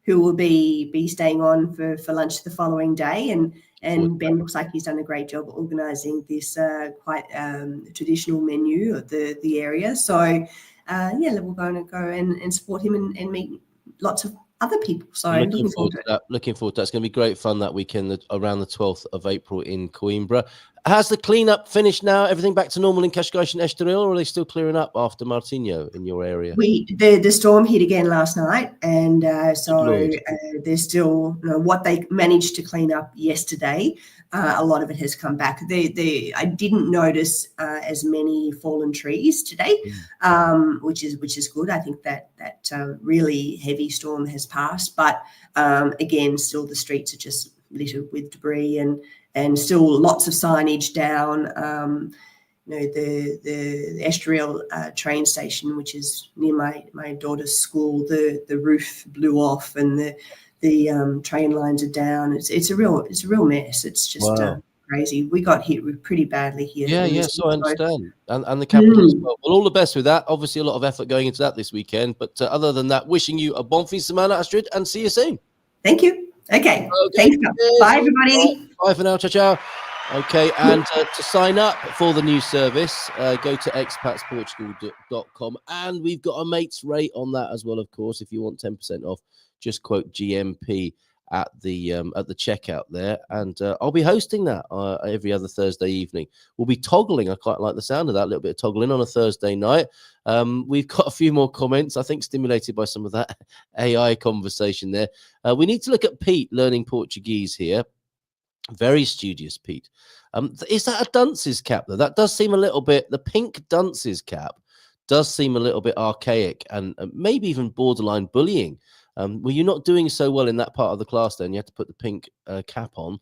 who will be staying on for lunch the following day, and Ben looks like he's done a great job organising this quite traditional menu of the area. So. We're going to go and support him and meet lots of other people. So looking forward to that. Looking forward to that. It's going to be great fun that weekend around the 12th of April in Coimbra. Has the cleanup finished now? Everything back to normal in Cascais and Estoril, or are they still clearing up after Martinho in your area? The storm hit again last night, and there's still what they managed to clean up yesterday. A lot of it has come back. I didn't notice as many fallen trees today, which is good. I think that really heavy storm has passed, but again, still the streets are just littered with debris and still lots of signage down. The Estoril train station, which is near my daughter's school, the roof blew off and the train lines are down. It's a real mess. It's just crazy. We got hit pretty badly here. So I understand. And the capital as well. Well, all the best with that. Obviously a lot of effort going into that this weekend, but other than that, wishing you a bon fin de semana, Astrid, and see you soon. Thank you. Okay. Thanks. Bye, everybody. Bye for now. Ciao. Okay, and to sign up for the new service, go to expatsportugal.com, and we've got a mates rate on that as well, of course. If you want 10% off, just quote GMP at the checkout there, and I'll be hosting that every other Thursday evening. We'll be toggling. I quite like the sound of that, a little bit of toggling on a Thursday night. We've got a few more comments, I think stimulated by some of that AI conversation there. We need to look at Pete learning Portuguese here. Very studious, Pete. Is that a dunce's cap, though? That does seem a little bit, the pink dunce's cap does seem a little bit archaic and maybe even borderline bullying. Well, you're not doing so well in that part of the class then. You have to put the pink cap on.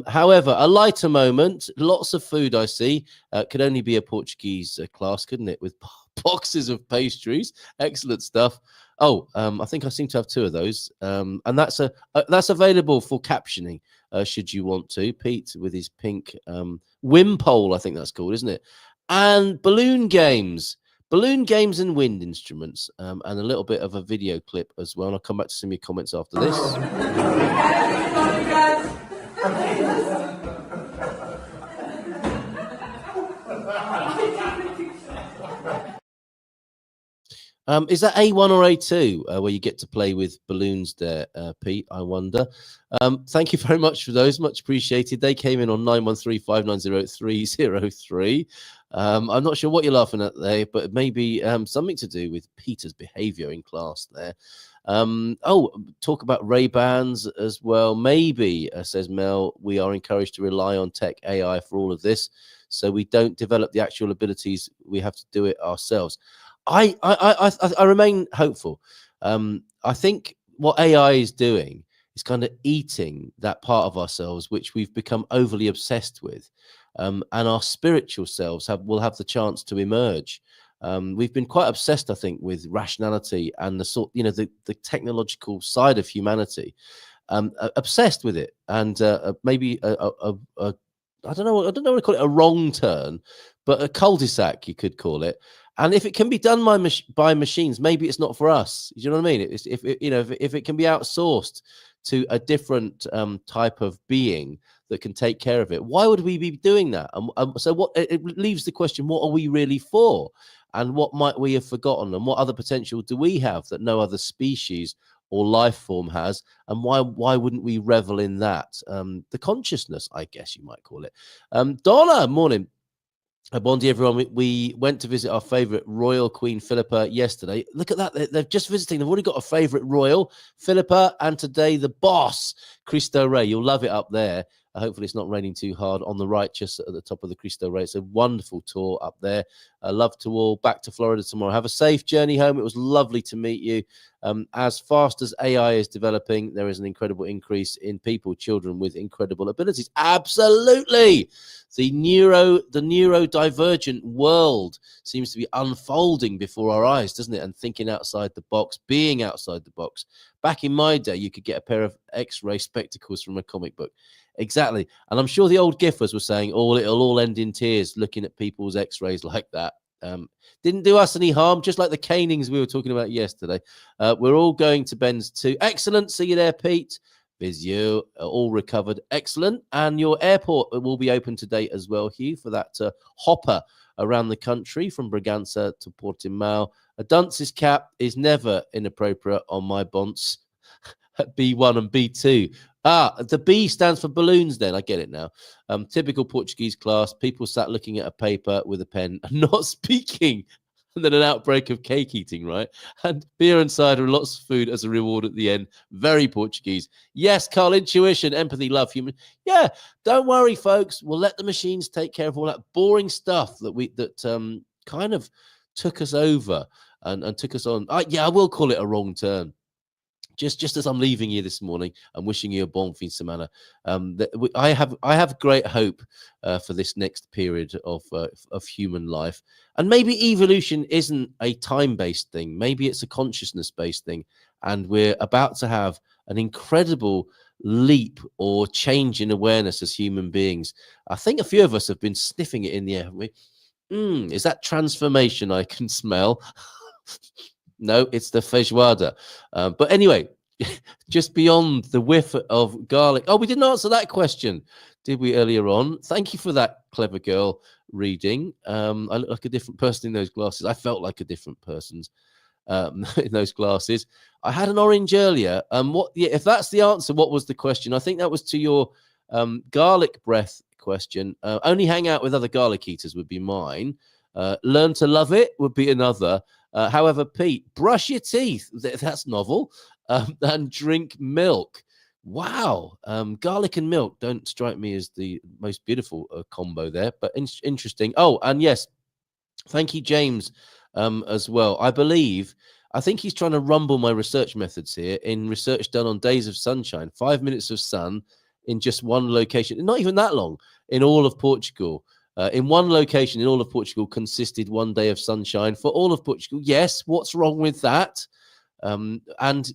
However, a lighter moment, lots of food I see. Could only be a Portuguese class, couldn't it? With boxes of pastries. Excellent stuff. Oh, I think I seem to have 2 of those. And that's available for captioning, should you want to. Pete with his pink Wimpole, I think that's called, isn't it? And balloon games and wind instruments, and a little bit of a video clip as well. And I'll come back to some of your comments after this. Is that A1 or A2 where you get to play with balloons there, Pete? I wonder. Thank you very much for those. Much appreciated. They came in on 913590303. I'm not sure what you're laughing at there, but maybe something to do with Peter's behavior in class there. Talk about Ray-Bans as well. Maybe, says Mel, we are encouraged to rely on tech AI for all of this, so we don't develop the actual abilities. We have to do it ourselves. I remain hopeful. I think what AI is doing is kind of eating that part of ourselves which we've become overly obsessed with, and our spiritual selves will have the chance to emerge. We've been quite obsessed, I think, with rationality and the technological side of humanity, obsessed with it, and maybe I don't know what to call it, a wrong turn, but a cul-de-sac you could call it. And if it can be done by machines, maybe it's not for us. You know what I mean? If it can be outsourced to a different type of being that can take care of it, why would we be doing that? So what it leaves the question: what are we really for? And what might we have forgotten? And what other potential do we have that no other species or life form has? And why wouldn't we revel in that? The consciousness, I guess you might call it. Donna, morning. Bon dia, everyone. We went to visit our favourite royal Queen Philippa yesterday. Look at that. They're just visiting. They've already got a favourite royal, Philippa, and today the boss, Cristo Rey. You'll love it up there. Hopefully it's not raining too hard on the right, just at the top of the Cristo Rey. It's a wonderful tour up there. Love to all. Back to Florida tomorrow. Have a safe journey home. It was lovely to meet you. As fast as AI is developing, there is an incredible increase in children with incredible abilities. Absolutely. The neurodivergent world seems to be unfolding before our eyes, doesn't it? And thinking outside the box, being outside the box. Back in my day, you could get a pair of X-ray spectacles from a comic book. Exactly. And I'm sure the old giffers were saying, it'll all end in tears looking at people's X-rays like that. Didn't do us any harm, just like the canings we were talking about yesterday. We're all going to Ben's too. Excellent. See you there, Pete. Visio, all recovered. Excellent. And your airport will be open today as well, Hugh, for that hopper around the country from Bragança to Portimao. A dunce's cap is never inappropriate on my bonce. B1 and B2. The B stands for balloons then. I get it now. Typical Portuguese class. People sat looking at a paper with a pen and not speaking. And then an outbreak of cake eating, right? And beer and cider and lots of food as a reward at the end. Very Portuguese. Yes, Carl, intuition, empathy, love, human. Yeah, don't worry, folks. We'll let the machines take care of all that boring stuff that kind of took us over and took us on. I will call it a wrong turn. Just as I'm leaving you this morning, I'm wishing you a bon fin semana. I have great hope for this next period of human life, and maybe evolution isn't a time-based thing. Maybe it's a consciousness-based thing, and we're about to have an incredible leap or change in awareness as human beings. I think a few of us have been sniffing it in the air, haven't we? Is that transformation I can smell? No, it's the feijoada. But anyway, just beyond the whiff of garlic. Oh, we didn't answer that question, did we, earlier on? Thank you for that, clever girl reading. I look like a different person in those glasses. I felt like a different person in those glasses. I had an orange earlier. If that's the answer, what was the question? I think that was to your garlic breath question. Only hang out with other garlic eaters would be mine. Learn to love it would be another. However, Pete, brush your teeth. That's novel. And drink milk. Wow. Garlic and milk don't strike me as the most beautiful combo there, but interesting. Oh, and yes, thank you, James, as well. I believe I think he's trying to rumble my research methods here in research done on days of sunshine, 5 minutes of sun in just one location, not even that long, in all of Portugal. In one location in all of Portugal consisted 1 day of sunshine for all of Portugal. Yes, what's wrong with that? And do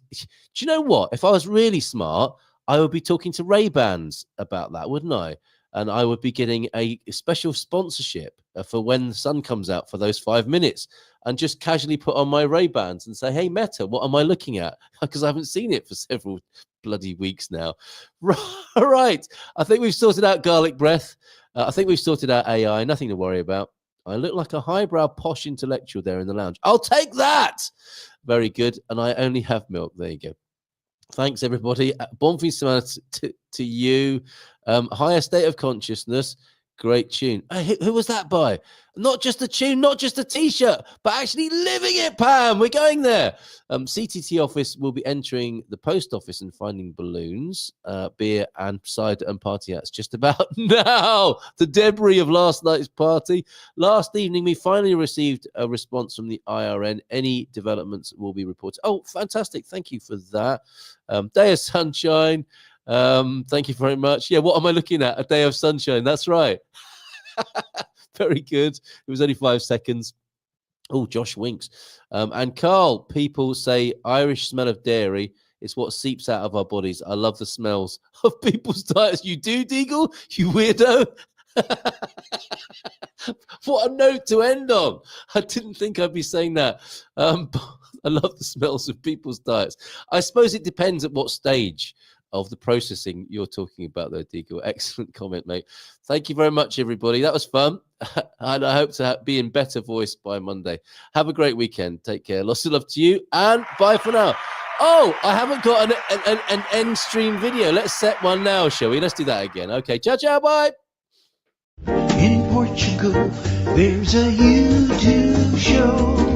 you know what? If I was really smart, I would be talking to Ray-Bans about that, wouldn't I? And I would be getting a special sponsorship for when the sun comes out for those 5 minutes, and just casually put on my Ray-Bans and say, hey, Meta, what am I looking at? Because I haven't seen it for several bloody weeks now. Right. I think we've sorted out garlic breath. I think we've sorted out AI. Nothing to worry about. I look like a highbrow posh intellectual there in the lounge. I'll take that. Very good. And I only have milk. There you go. Thanks, everybody. Bon fin semana to you. Higher state of consciousness. Great tune. Who was that by? Not just a tune, not just a T-shirt, but actually living it, Pam. We're going there. CTT office will be entering the post office and finding balloons, beer and cider and party hats just about now. The debris of last night's party. Last evening, we finally received a response from the IRN. Any developments will be reported. Oh, fantastic. Thank you for that. Day of sunshine. Thank you very much. Yeah, what am I looking at? A day of sunshine. That's right. Very good. It was only 5 seconds. Oh, Josh winks. And Carl, people say Irish smell of dairy is what seeps out of our bodies. I love the smells of people's diets. You do, Deagle? You weirdo? What a note to end on. I didn't think I'd be saying that. I love the smells of people's diets. I suppose it depends at what stage of the processing you're talking about there, Deagle. Excellent comment, mate. Thank you very much, everybody. That was fun. And I hope to be in better voice by Monday. Have a great weekend. Take care. Lots of love to you. And bye for now. Oh, I haven't got an end stream video. Let's set one now, shall we? Let's do that again. Okay. Ciao, ciao. Bye. In Portugal, there's a YouTube show